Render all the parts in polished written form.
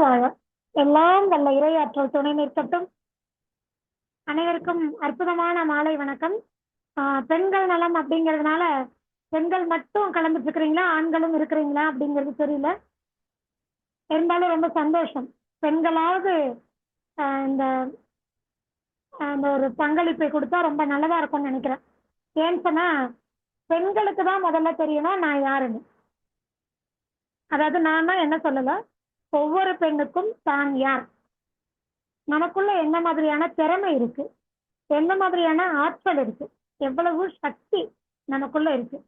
வாழ எல்லாம் வல்ல இறையாற்றல் துணை நிற்கட்டும். அனைவருக்கும் அற்புதமான மாலை வணக்கம். பெண்கள் நலம் அப்படிங்கிறதுனால பெண்கள் மட்டும் கலந்துட்டு இருக்கிறீங்களா, ஆண்களும் இருக்கிறீங்களா அப்படிங்கிறது தெரியல. இருந்தாலும் ரொம்ப சந்தோஷம். பெண்களாவது இந்த அந்த ஒரு பங்களிப்பை கொடுத்தா ரொம்ப நல்லதா இருக்கும்னு நினைக்கிறேன். ஏன்னு சொன்னா பெண்களுக்கு தான் முதல்ல தெரியணும் நான் யாருன்னு. அதாவது நான் தான் என்ன சொல்லல, ஒவ்வொரு பெண்ணுக்கும் தான் யார், நமக்குள்ள என்ன மாதிரியான திறமை இருக்கு, என்ன மாதிரியான ஆற்றல் இருக்கு, எவ்வளவு சக்தி நமக்குள்ள இருக்கு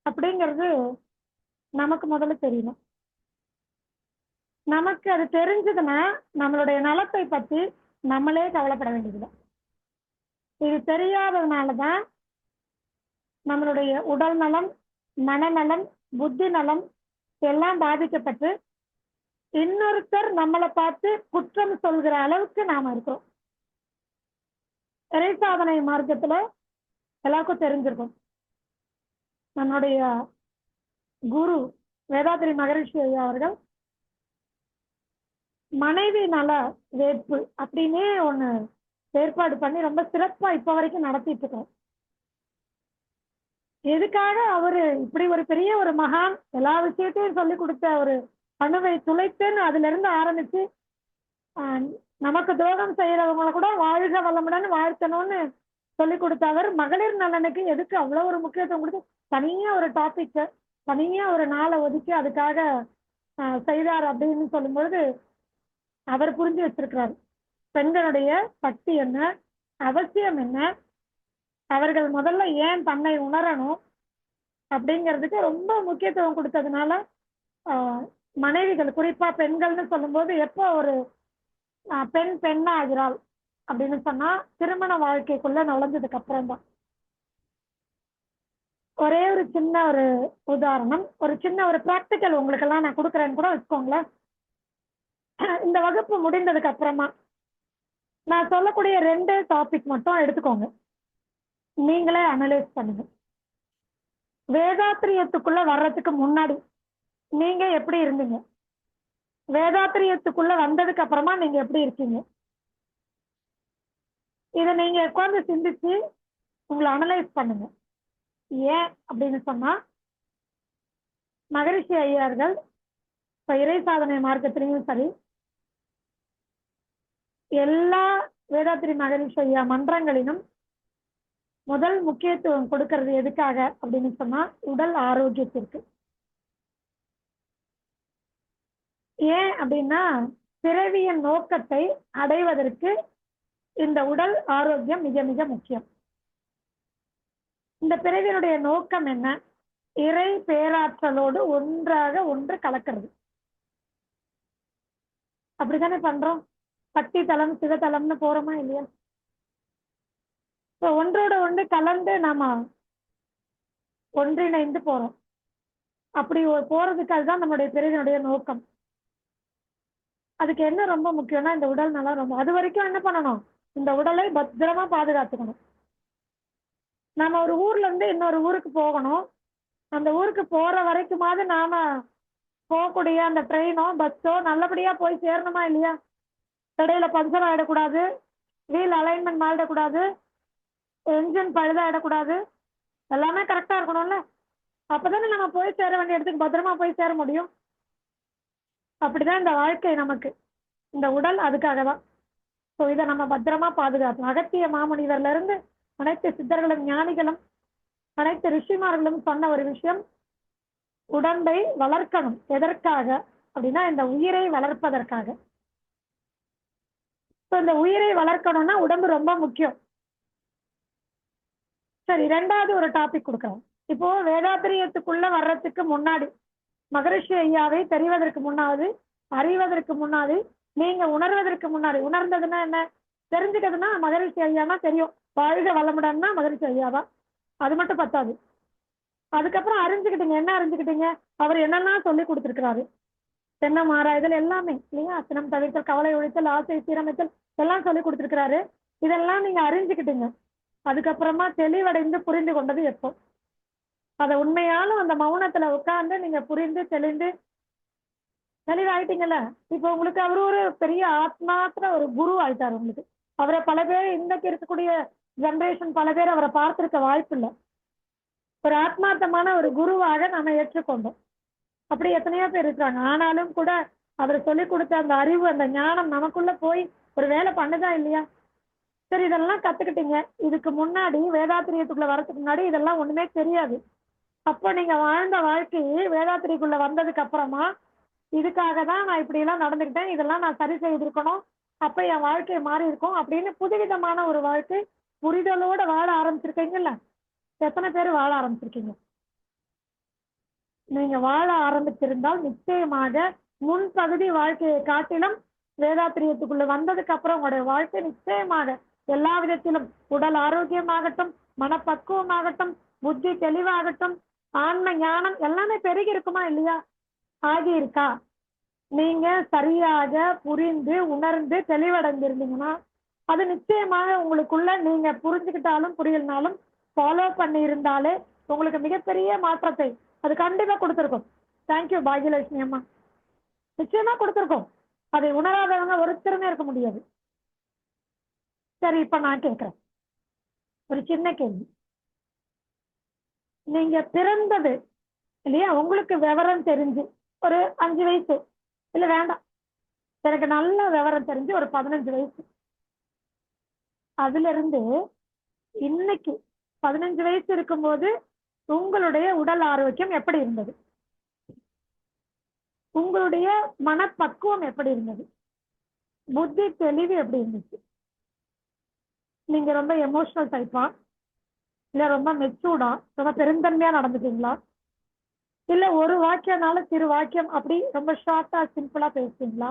அப்படிங்கிறது நமக்கு முதல்ல தெரியணும். நமக்கு அது தெரிஞ்சதுன்னா நம்மளுடைய நலத்தை பத்தி நம்மளே கவலைப்பட வேண்டியதுதான். இது தெரியாததுனாலதான் நம்மளுடைய உடல் நலம், மனநலம், புத்தி நலம் எல்லாம் பாதிக்கப்பட்டு இன்னொருத்தர் நம்மளை பார்த்து குற்றம் சொல்கிற அளவுக்கு நாம இருக்கிறோம். இறை சாதனை மார்க்கத்துல எல்லாருக்கும் தெரிஞ்சிருக்கும். நம்மளுடைய குரு வேதாத்திரி மகரிஷி ஐயா அவர்கள் மனைவி நல வேட்பு அப்படின்னே ஒண்ணு ஏற்பாடு பண்ணி ரொம்ப சிறப்பா இப்ப வரைக்கும் நடத்திட்டு இருக்கோம். எதுக்காக அவரு இப்படி ஒரு பெரிய ஒரு மகான் எல்லா விஷயத்தையும் சொல்லி கொடுத்த ஒரு அணுவை துளைத்துன்னு அதுல இருந்து ஆரம்பிச்சு நமக்கு துரோகம் செய்யறவங்களை கூட வாழ்க வளமுடன் வாழ்த்தணும்னு சொல்லி கொடுத்தவர் மகளிர் நலனுக்கு எதுக்கு அவ்வளவு ஒரு முக்கியத்துவம் கொடுத்து தனியா ஒரு டாபிக், தனியா ஒரு நாளை ஒதுக்கி அதுக்காக செய்தார் அப்படின்னு சொல்லும் பொழுது அவர் புரிஞ்சு வச்சிருக்கிறார் பெண்களுடைய சக்தி என்ன, அவசியம் என்ன, அவர்கள் முதல்ல ஏன் தன்னை உணரணும் அப்படிங்கிறதுக்கு ரொம்ப முக்கியத்துவம் கொடுத்ததுனால மனைவிகள், குறிப்பா பெண்கள்னு சொல்லும்போது எப்போ ஒரு பெண் பெண்ணாகிறாள் அப்படின்னு சொன்னா திருமண வாழ்க்கைக்குள்ள நுழைஞ்சதுக்கு அப்புறம் தான். ஒரே ஒரு சின்ன ஒரு உதாரணம், ஒரு சின்ன ஒரு ப்ராக்டிக்கல் உங்களுக்கு எல்லாம் நான் கொடுக்குறேன்னு கூட வச்சுக்கோங்களேன். இந்த வகுப்பு முடிந்ததுக்கு அப்புறமா நான் சொல்லக்கூடிய 2 டாபிக் மட்டும் எடுத்துக்கோங்க, நீங்களே அனலைஸ் பண்ணுங்க. வேதாத்திரியத்துக்குள்ள வர்றதுக்கு முன்னாடி நீங்க எப்படி இருந்தீங்க, வேதாத்திரியத்துக்குள்ள வந்ததுக்கு அப்புறமா நீங்க எப்படி இருக்கீங்க, இதை நீங்க உட்கார்ந்து சிந்திச்சு உங்களை அனலைஸ் பண்ணுங்க. ஏன் அப்படின்னு சொன்னா மகரிஷி ஐயார்கள் இப்ப இறை சாதனை மார்க்கத்திலையும் சரி, எல்லா வேதாத்திரி மகரிஷி ஐயா மன்றங்களிலும் முதல் முக்கியத்துவம் கொடுக்கறது எதுக்காக அப்படின்னு சொன்னா உடல் ஆரோக்கியத்திற்கு. ஏன் அப்படின்னா பிறவியின் நோக்கத்தை அடைவதற்கு இந்த உடல் ஆரோக்கியம் மிக மிக முக்கியம். இந்த பிறவியினுடைய நோக்கம் என்ன, இறை பேராற்றலோடு ஒன்றாக ஒன்று கலக்கிறது. அப்படித்தானே பண்றோம், சக்தி தலம் சிவத்தலம்னு போறோமா இல்லையா? ஒன்றோட ஒன்று கலந்து நாம ஒன்றிணைந்து போறோம். அப்படி போறதுக்கு அதுதான் நம்மளுடைய பிறவியினுடைய நோக்கம். அதுக்கு என்ன ரொம்ப முக்கியம்னா இந்த உடல் நல்லா ரொம்ப, அது வரைக்கும் என்ன பண்ணணும், இந்த உடலை பத்திரமா பாதுகாத்துக்கணும். நாம ஒரு ஊர்ல இருந்து இன்னொரு ஊருக்கு போகணும், அந்த ஊருக்கு போற வரைக்குமாவது நாம போகக்கூடிய அந்த ட்ரெயினோ பஸ்ஸோ நல்லபடியா போய் சேரணுமா இல்லையா? இடையில பஞ்சர் ஆயிடக்கூடாது, வீல் அலைன்மெண்ட் மாறிடக்கூடாது, என்ஜின் பழுதாயிடக்கூடாது, எல்லாமே கரெக்டா இருக்கணும்ல. அப்பதானே நம்ம போய் சேர வேண்டிய இடத்துக்கு பத்திரமா போய் சேர முடியும். அப்படிதான் இந்த வாழ்க்கை நமக்கு, இந்த உடல் அதுக்காக தான். ஸோ இதை நம்ம பத்திரமா பாதுகாக்கணும். அகத்திய மாமுனிவர்ல இருந்து அனைத்து சித்தர்களும் ஞானிகளும் அனைத்து ரிஷிமார்களும் சொன்ன ஒரு விஷயம், உடம்பை வளர்க்கணும். எதற்காக அப்படின்னா இந்த உயிரை வளர்ப்பதற்காக. இந்த உயிரை வளர்க்கணும்னா உடம்பு ரொம்ப முக்கியம். சரி, 2வது ஒரு டாபிக் கொடுக்குறோம். இப்போ வேதாத்திரியத்துக்குள்ள வர்றதுக்கு முன்னாடி, மகரிஷி ஐயாவை தெரிவதற்கு முன்னாடி, அறிவதற்கு முன்னாடி, நீங்க உணர்வதற்கு முன்னாடி, உணர்ந்ததுன்னா என்ன, தெரிஞ்சுக்கிறதுனா மகரிஷி ஐயானா தெரியும், வாழ்க வளமுடன்னா மகரிஷி ஐயாதான், அது மட்டும் பத்தாது. அதுக்கப்புறம் அறிஞ்சுக்கிட்டீங்க, என்ன அறிஞ்சுக்கிட்டீங்க, அவர் என்னெல்லாம் சொல்லி கொடுத்துருக்கிறாரு, தென்னம் ஆராய்தல் எல்லாமே இல்லையா, சினம் தவிர்த்தல், கவலை ஒழித்தல், ஆசை சீரமைத்தல் எல்லாம் சொல்லி கொடுத்துருக்கிறாரு. இதெல்லாம் நீங்க அறிஞ்சுக்கிட்டீங்க. அதுக்கப்புறமா தெளிவடைந்து புரிந்து கொண்டது எப்போ, அதை உண்மையாலும் அந்த மௌனத்துல உட்கார்ந்து நீங்க புரிந்து தெளிந்து தெளிவாயிட்டீங்கல்ல? இப்போ உங்களுக்கு அவரு ஒரு பெரிய ஆத்மார்த்த ஒரு குரு ஆயிட்டாரு உங்களுக்கு. அவரை பல பேர் இன்னைக்கு இருக்கக்கூடிய ஜெனரேஷன் பல பேர் அவரை பார்த்திருக்க வாய்ப்பு இல்ல. ஒரு ஆத்மார்த்தமான ஒரு குருவாக நாம ஏற்றுக்கொண்டோம். அப்படி எத்தனையோ பேர் இருக்காங்க. ஆனாலும் கூட அவர் சொல்லிக் கொடுத்த அந்த அறிவு, அந்த ஞானம் நமக்குள்ள போய் ஒரு வேலை பண்ணுதா இல்லையா? சரி, இதெல்லாம் கத்துக்கிட்டீங்க. இதுக்கு முன்னாடி வேதாத்திரியத்துக்குள்ள வரதுக்கு முன்னாடி இதெல்லாம் ஒண்ணுமே தெரியாது. அப்போ நீங்க வாழ்ந்த வாழ்க்கையை வேதாத்திரிக்குள்ள வந்ததுக்கு அப்புறமா இதுக்காக தான் நான் இப்படி எல்லாம் நடந்துக்கிட்டேன், இதெல்லாம் நான் சரி செய்திருக்கணும், அப்ப என் வாழ்க்கை மாறி இருக்கும் அப்படின்னு புதுவிதமான ஒரு வாழ்க்கை புரிதலோட வாழ ஆரம்பிச்சிருக்கீங்கல்ல? எத்தனை பேர் வாழ ஆரம்பிச்சிருக்கீங்க? நீங்க வாழ ஆரம்பிச்சிருந்தால் நிச்சயமாக முன்பகுதி வாழ்க்கையை காட்டிலும் வேதாத்திரியத்துக்குள்ள வந்ததுக்கு அப்புறம் உங்களுடைய வாழ்க்கை நிச்சயமாக எல்லா விதத்திலும் உடல் ஆரோக்கியமாகட்டும், மனப்பக்குவமாகட்டும், புத்தி தெளிவாகட்டும், ஆன்ம ஞானம் எல்லாமே பெருகி இருக்குமா இல்லையா? ஆகி இருக்கா? நீங்க சரியாக புரிந்து உணர்ந்து தெளிவடைந்திருந்தீங்கன்னா அது நிச்சயமாக உங்களுக்குள்ள நீங்க புரிஞ்சுக்கிட்டாலும் புரியலனாலும் ஃபாலோ பண்ணி இருந்தாலே உங்களுக்கு மிகப்பெரிய மாற்றத்தை அது கண்டிப்பா கொடுத்துருக்கும். தேங்க்யூ பாக்யலட்சுமி அம்மா. நிச்சயமா கொடுத்துருக்கோம். அதை உணராதவங்க ஒருத்தருமே இருக்க முடியாது. சரி, இப்ப நான் கேட்கிறேன் ஒரு சின்ன கேள்வி. நீங்க பிறந்தது இல்லையா, உங்களுக்கு விவரம் தெரிஞ்சு ஒரு 5 வயசு இல்ல வேண்டாம், எனக்கு நல்ல விவரம் தெரிஞ்சு ஒரு 15 வயசு, அதுல இருந்து இன்னைக்கு 15 வயசு இருக்கும்போது உங்களுடைய உடல் ஆரோக்கியம் எப்படி இருந்தது? உங்களுடைய மனப்பக்குவம் எப்படி இருந்தது? புத்தி தெளிவு எப்படி இருந்துச்சு? நீங்க ரொம்ப எமோஷனல் டைப்பா, இல்ல ரொம்ப மெச்சூர்டா, ரொம்ப பெருந்தன்மையா நடந்துட்டீங்களா, இல்ல ஒரு வாக்கியம்னால சிறு வாக்கியம் அப்படி ரொம்ப ஷார்ட்டா சிம்பிளா பேசுவீங்களா,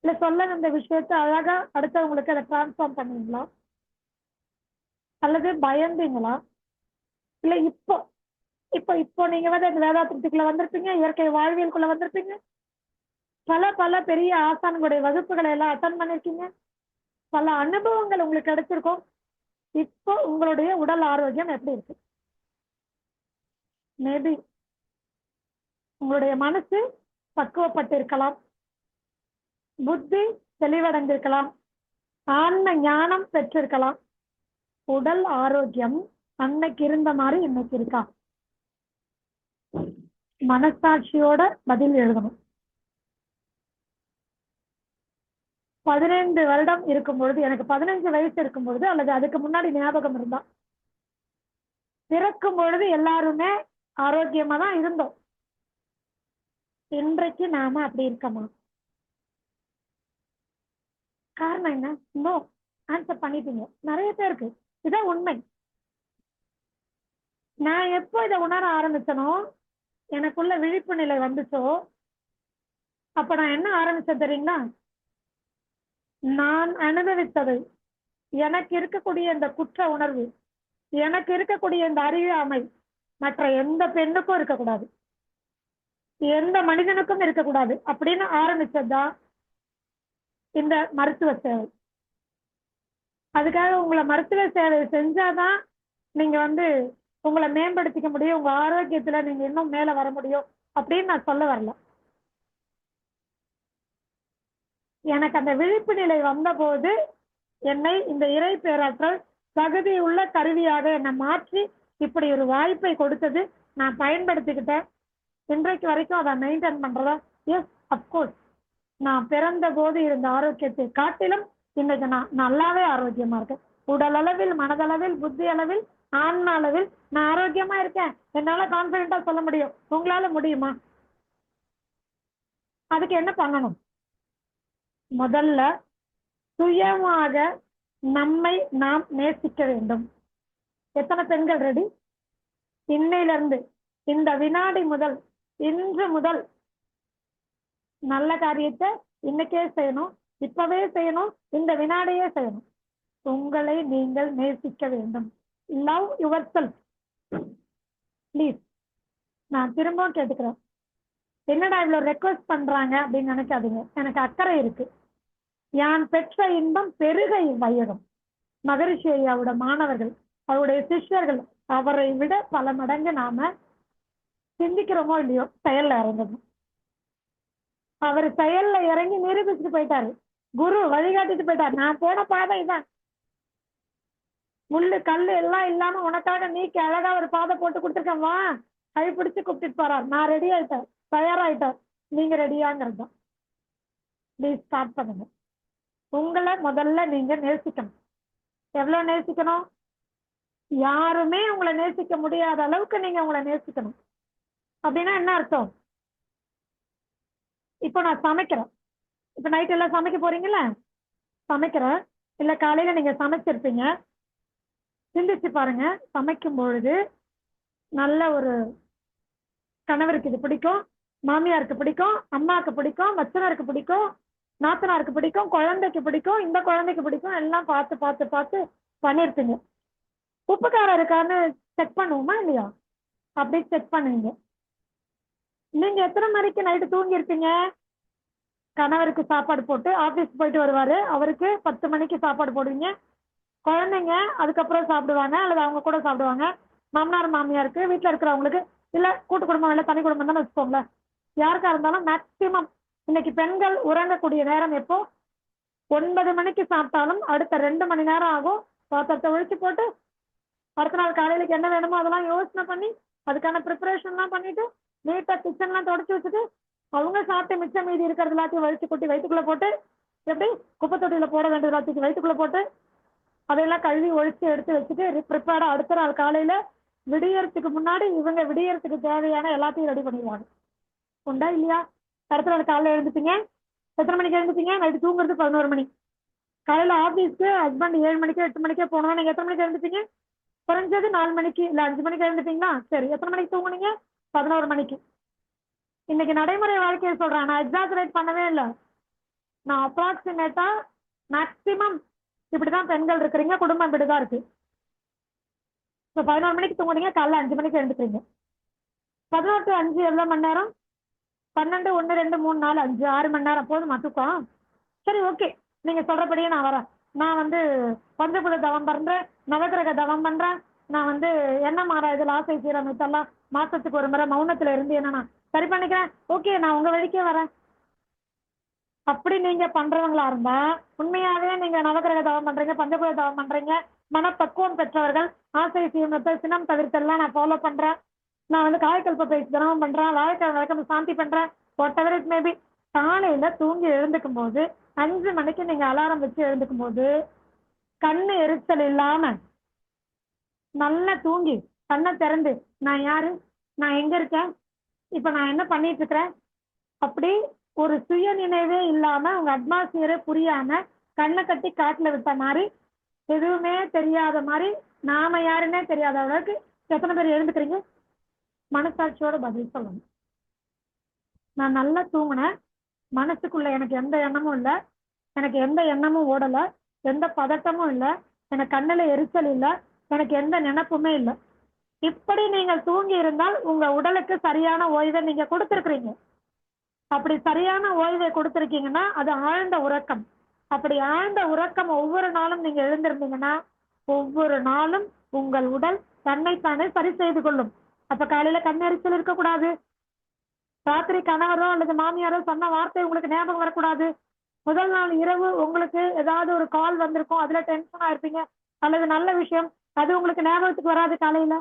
இல்ல சொல்ல இந்த விஷயத்த அழகா அடுத்தவங்களுக்கு அதை டிரான்ஸ்ஃபார்ம் பண்ணுவீங்களா, அல்லது பயந்தீங்களா, இல்ல இப்போ இப்போ இப்போ நீங்க வந்து அந்த வேதாத்திரத்துக்குள்ள வந்திருப்பீங்க, இயற்கை வாழ்வியலுக்குள்ள வந்திருப்பீங்க, பல பல பெரிய ஆசான்களுடைய வகுப்புகளை எல்லாம் அட்டன் பண்ணிருக்கீங்க, பல அனுபவங்கள் உங்களுக்கு கிடைச்சிருக்கும். இப்போ உங்களுடைய உடல் ஆரோக்கியம் எப்படி இருக்கு? மேபி உங்களுடைய மனசு பக்குவப்பட்டு இருக்கலாம், புத்தி தெளிவடைந்திருக்கலாம், ஆன்ம ஞானம் பெற்றிருக்கலாம். உடல் ஆரோக்கியம் அன்னைக்கு இருந்த மாதிரி இன்னைக்கு இருக்கா? மனசாட்சியோட பதில் எழுதணும். 15 வருடம் இருக்கும் பொழுது, எனக்கு 15 வயசு இருக்கும் பொழுது அல்லது அதுக்கு முன்னாடி ஞாபகம் இருந்தா, பிறக்கும் பொழுது எல்லாருமே ஆரோக்கியமா தான் இருந்தோம். இன்றைக்கு நாம அப்படி இருக்கமா? காரணம் என்ன? நோ. ஆன்சர் பண்ணிட்டீங்க நிறைய பேருக்கு. இதான் உண்மை. நான் எப்போ இதை உணர ஆரம்பிச்சனோ, எனக்குள்ள விழிப்பு நிலை வந்துச்சோ, அப்ப நான் என்ன ஆரம்பிச்சேன் தெரியுங்களா? நான் அனுபவித்தது, எனக்கு இருக்கக்கூடிய இந்த குற்ற உணர்வு, எனக்கு இருக்கக்கூடிய இந்த அறியாமை மற்ற எந்த பெண்ணுக்கும் இருக்கக்கூடாது, எந்த மனிதனுக்கும் இருக்கக்கூடாது அப்படின்னு ஆரம்பிச்சதுதான் இந்த மருத்துவ சேவை. அதுக்காக உங்களை மருத்துவ சேவை செஞ்சாதான் நீங்க வந்து உங்களை மேம்படுத்திக்க முடியும், உங்க ஆரோக்கியத்துல நீங்க இன்னும் மேல வர முடியும் அப்படின்னு நான் சொல்ல வரல. எனக்கு அந்த விழிப்பு நிலை வந்த போது என்னை இந்த இறை பேராற்றல் தகுதியுள்ள கருவியாக என்னை மாற்றி இப்படி ஒரு வாய்ப்பை கொடுத்தது. நான் பயன்படுத்திக்கிட்டேன். இன்றைக்கு வரைக்கும் அதை மெயின்டைன் பண்றதா? Yes, of course. நான் பிறந்த போது இருந்த ஆரோக்கியத்தை காட்டிலும் இன்னைக்கு நான் நல்லாவே ஆரோக்கியமா இருக்கேன். உடல் அளவில், மனதளவில், புத்தி அளவில், ஆன்ம அளவில் நான் ஆரோக்கியமா இருக்கேன். என்னால கான்பிடண்டா சொல்ல முடியும். உங்களால முடியுமா? அதுக்கு என்ன பண்ணணும்? முதல்ல சுயமாக நம்மை நாம் நேசிக்க வேண்டும். எத்தனை பெண்கள் ரெடி? இன்னையிலிருந்து, இந்த வினாடி முதல், இன்று முதல் நல்ல காரியத்தை இன்னைக்கே செய்யணும், இப்பவே செய்யணும், இந்த வினாடியே செய்யணும். உங்களை நீங்கள் நேசிக்க வேண்டும். Love your self. ப்ளீஸ். நான் திரும்பவும் கேட்டுக்கிறேன். என்னடா இவ்வளவு ரெக்வஸ்ட் பண்றாங்க அப்படின்னு நினைக்காதீங்க. எனக்கு அக்கறை இருக்கு. யான் பெற்ற இன்பம் பெருக வையகம். மகரிஷி ஐயாவோட மாணவர்கள், அவருடைய சிஷ்யர்கள், அவரை விட பல மடங்கு நாம சிந்திக்கிறோமோ இல்லையோ செயல்ல இறங்கணும். அவர் செயல்ல இறங்கி நிரூபிச்சுட்டு போயிட்டாரு. குரு வழிகாட்டிட்டு போயிட்டாரு. நான் போன பாதை இதான். முள்ளு கல்லு எல்லாம் இல்லாம உனக்காக நீக்கி அழகா ஒரு பாதை போட்டு கொடுத்துருக்கேன், வா. கை பிடிச்சு கூப்பிட்டு போறார். நான் ரெடி ஆயிட்டேன், தயாராயிட்டேன். நீங்க ரெடியாங்கிறது தான். ப்ளீஸ் ஸ்டார்ட் பண்ணுங்க. உங்களை முதல்ல நீங்க நேசிக்கணும். எவ்வளவு நேசிக்கணும்? யாருமே உங்களை நேசிக்க முடியாத அளவுக்கு நீங்க உங்களை நேசிக்கணும். அப்படின்னா என்ன அர்த்தம்? இப்போ நான் சமைக்கிறேன். இப்ப நைட் எல்லாம் சமைக்க போறீங்களா? சமைக்கிறேன். இல்ல காலையில நீங்க சமைச்சிருப்பீங்க. சிந்திச்சு பாருங்க. சமைக்கும் பொழுது நல்ல ஒரு கணவருக்கு இது பிடிக்கும், மாமியாருக்கு பிடிக்கும், அம்மாவுக்கு பிடிக்கும், மச்சனருக்கு பிடிக்கும், நாத்தனாருக்கு பிடிக்கும், குழந்தைக்கு பிடிக்கும், இந்த குழந்தைக்கு பிடிக்கும், எல்லாம் பார்த்து பார்த்து பார்த்து பண்ணிருப்பீங்க. உப்புக்காரம் இருக்கான்னு செக் பண்ணுவோமா இல்லையா? அப்படி செக் பண்ணுவீங்க. நீங்க எத்தனை மணிக்கு நைட்டு தூங்கியிருப்பீங்க? கணவருக்கு சாப்பாடு போட்டு ஆபீஸ் போயிட்டு வருவாரு, அவருக்கு 10 மணிக்கு சாப்பாடு போடுவீங்க. குழந்தைங்க அதுக்கப்புறம் சாப்பிடுவாங்க அல்லது அவங்க கூட சாப்பிடுவாங்க. மாமனார் மாமியாருக்கு, வீட்டுல இருக்கிறவங்களுக்கு, இல்ல கூட்டு குடும்பம் இல்ல தனி குடும்பம் தானே வச்சுக்கோங்களேன். யாருக்கா இருந்தாலும் மேக்சிமம் இன்னைக்கு பெண்கள் உறங்கக்கூடிய நேரம் எப்போ? 9 மணிக்கு சாப்பிட்டாலும் அடுத்த 2 மணி நேரம் ஆகும். பாத்திரத்தை ஒழிச்சு போட்டு அடுத்த நாள் காலையிலுக்கு என்ன வேணுமோ அதெல்லாம் யோசனை பண்ணி அதுக்கான ப்ரிப்பரேஷன்லாம் பண்ணிட்டு நீட்டா கிச்சன்லாம் தொடச்சி வச்சுட்டு அவங்க சாப்பிட்டு மிச்சம் மீதி இருக்கிறது எல்லாத்தையும் வழிச்சு கொட்டி வயிற்றுக்குள்ள போட்டு எப்படி குப்பை தொட்டியில போட வேண்டியது எல்லாத்தையும் வயிற்றுக்குள்ள போட்டு அதையெல்லாம் கழுவி ஒழிச்சு எடுத்து வச்சுட்டு ப்ரிப்பேர்டா அடுத்த நாள் காலையில விடியறதுக்கு முன்னாடி இவங்க விடியறதுக்கு தேவையான எல்லாத்தையும் ரெடி பண்ணிடுவாங்க. உண்டா இல்லையா? அடுத்த நாள் காலையில எழுந்துட்டீங்க. எத்தனை மணிக்கு எழுந்துட்டீங்க? நைட்டு தூங்குறது 11 மணி. காலையில ஆபீஸ்க்கு ஹஸ்பண்ட் 7 மணிக்கோ 8 மணிக்கே போனோம். நீங்க எத்தனை மணிக்கு எழுந்துட்டீங்க? குறைஞ்சது 4 மணிக்கு இல்ல 5 மணிக்கு எழுந்துட்டீங்களா? சரி, எத்தனை மணிக்கு தூங்குனீங்க? 11 மணிக்கு. இன்னைக்கு நடைமுறை வாழ்க்கையை சொல்றேன், நான் எக்ஸாஜரேட் பண்ணவே இல்லை. நான் அப்ராக்சிமேட்டா மேக்சிமம் இப்படிதான் பெண்கள் இருக்கிறீங்க, குடும்பம் இப்படிதான் இருக்கு. இப்போ 11 மணிக்கு தூங்குனீங்க, காலைல 5 மணிக்கு எழுந்துக்கிறீங்க. 11 to 5 எவ்வளவு மணி நேரம்? 12, 1, 2, 3, 4, 5, 6 மணி நேரம் போதுமா தூக்கம்? சரி, ஓகே, நீங்க சொல்றபடியே நான் வரேன். நான் பஞ்சபுத தவம் பண்றேன், நவகிரக தவம் பண்றேன். நான் என்ன மாறா இதில் ஆசை சீரமைத்தெல்லாம் மாசத்துக்கு ஒரு முறை மௌனத்துல இருந்து என்ன நான் சரி பண்ணிக்கிறேன். ஓகே, நான் உங்க வழிக்கே வரேன். அப்படி நீங்க பண்றவங்களா இருந்தா உண்மையாவே நீங்க நவகிரக தவம் பண்றீங்க, பஞ்சபுத தவம் பண்றீங்க, மனப்பக்குவம் பெற்றவர்கள். ஆசை சீரமத்தை சினம் தவிர்த்தெல்லாம் நான் ஃபாலோ பண்றேன். நான் காயக்கல்ப பயிற்சி தினமும் பண்றேன், வாழைக்காய் வழக்கம் சாந்தி பண்றேன், வாட் எவர் இட் மேபி. காலையில தூங்கி எழுந்துக்கும் போது 5 மணிக்கு நீங்க அலாரம் வச்சு எழுந்துக்கும் போது கண்ணு எரிச்சல் இல்லாம நல்லா தூங்கி கண்ணை திறந்து நான் யாரு, நான் எங்க இருக்கேன், இப்ப நான் என்ன பண்ணிட்டு இருக்கிறேன், அப்படி ஒரு சுய நினைவே இல்லாம உங்க அட்மாஸ்பியரே புரியாம கண்ணை கட்டி காட்டுல விட்ட மாதிரி எதுவுமே தெரியாத மாதிரி நாம யாருன்னே தெரியாத அளவுக்கு எத்தனை பேர் எழுந்துக்கிறீங்க? மனசாட்சியோட பதில் சொல்லணும். நான் நல்லா தூங்கினேன், மனசுக்குள்ள எனக்கு எந்த எண்ணமும் இல்லை, எனக்கு எந்த எண்ணமும் ஓடல, எந்த பதட்டமும் இல்லை, எனக்கு கண்ணுல எரிச்சல் இல்லை, எனக்கு எந்த நினைப்புமே இல்லை. இப்படி நீங்கள் தூங்கி இருந்தால் உங்க உடலுக்கு சரியான ஓய்வை நீங்க கொடுத்துருக்கிறீங்க. அப்படி சரியான ஓய்வை கொடுத்துருக்கீங்கன்னா அது ஆழ்ந்த உறக்கம். அப்படி ஆழ்ந்த உறக்கம் ஒவ்வொரு நாளும் நீங்க எழுந்திருந்தீங்கன்னா ஒவ்வொரு நாளும் உங்கள் உடல் தன்னைத்தானே சரி செய்து கொள்ளும். அப்ப காலையில கண்ணெரிச்சல் இருக்கக்கூடாது. ராத்திரி கணவரோ அல்லது மாமியாரோ சொன்ன வார்த்தை உங்களுக்கு ஞாபகம் வரக்கூடாது. முதல் நாள் இரவு உங்களுக்கு ஏதாவது ஒரு கால் வந்திருக்கும், அதுல டென்ஷனா இருப்பீங்க, அல்லது நல்ல விஷயம் அது உங்களுக்கு ஞாபகத்துக்கு வராது. காலையில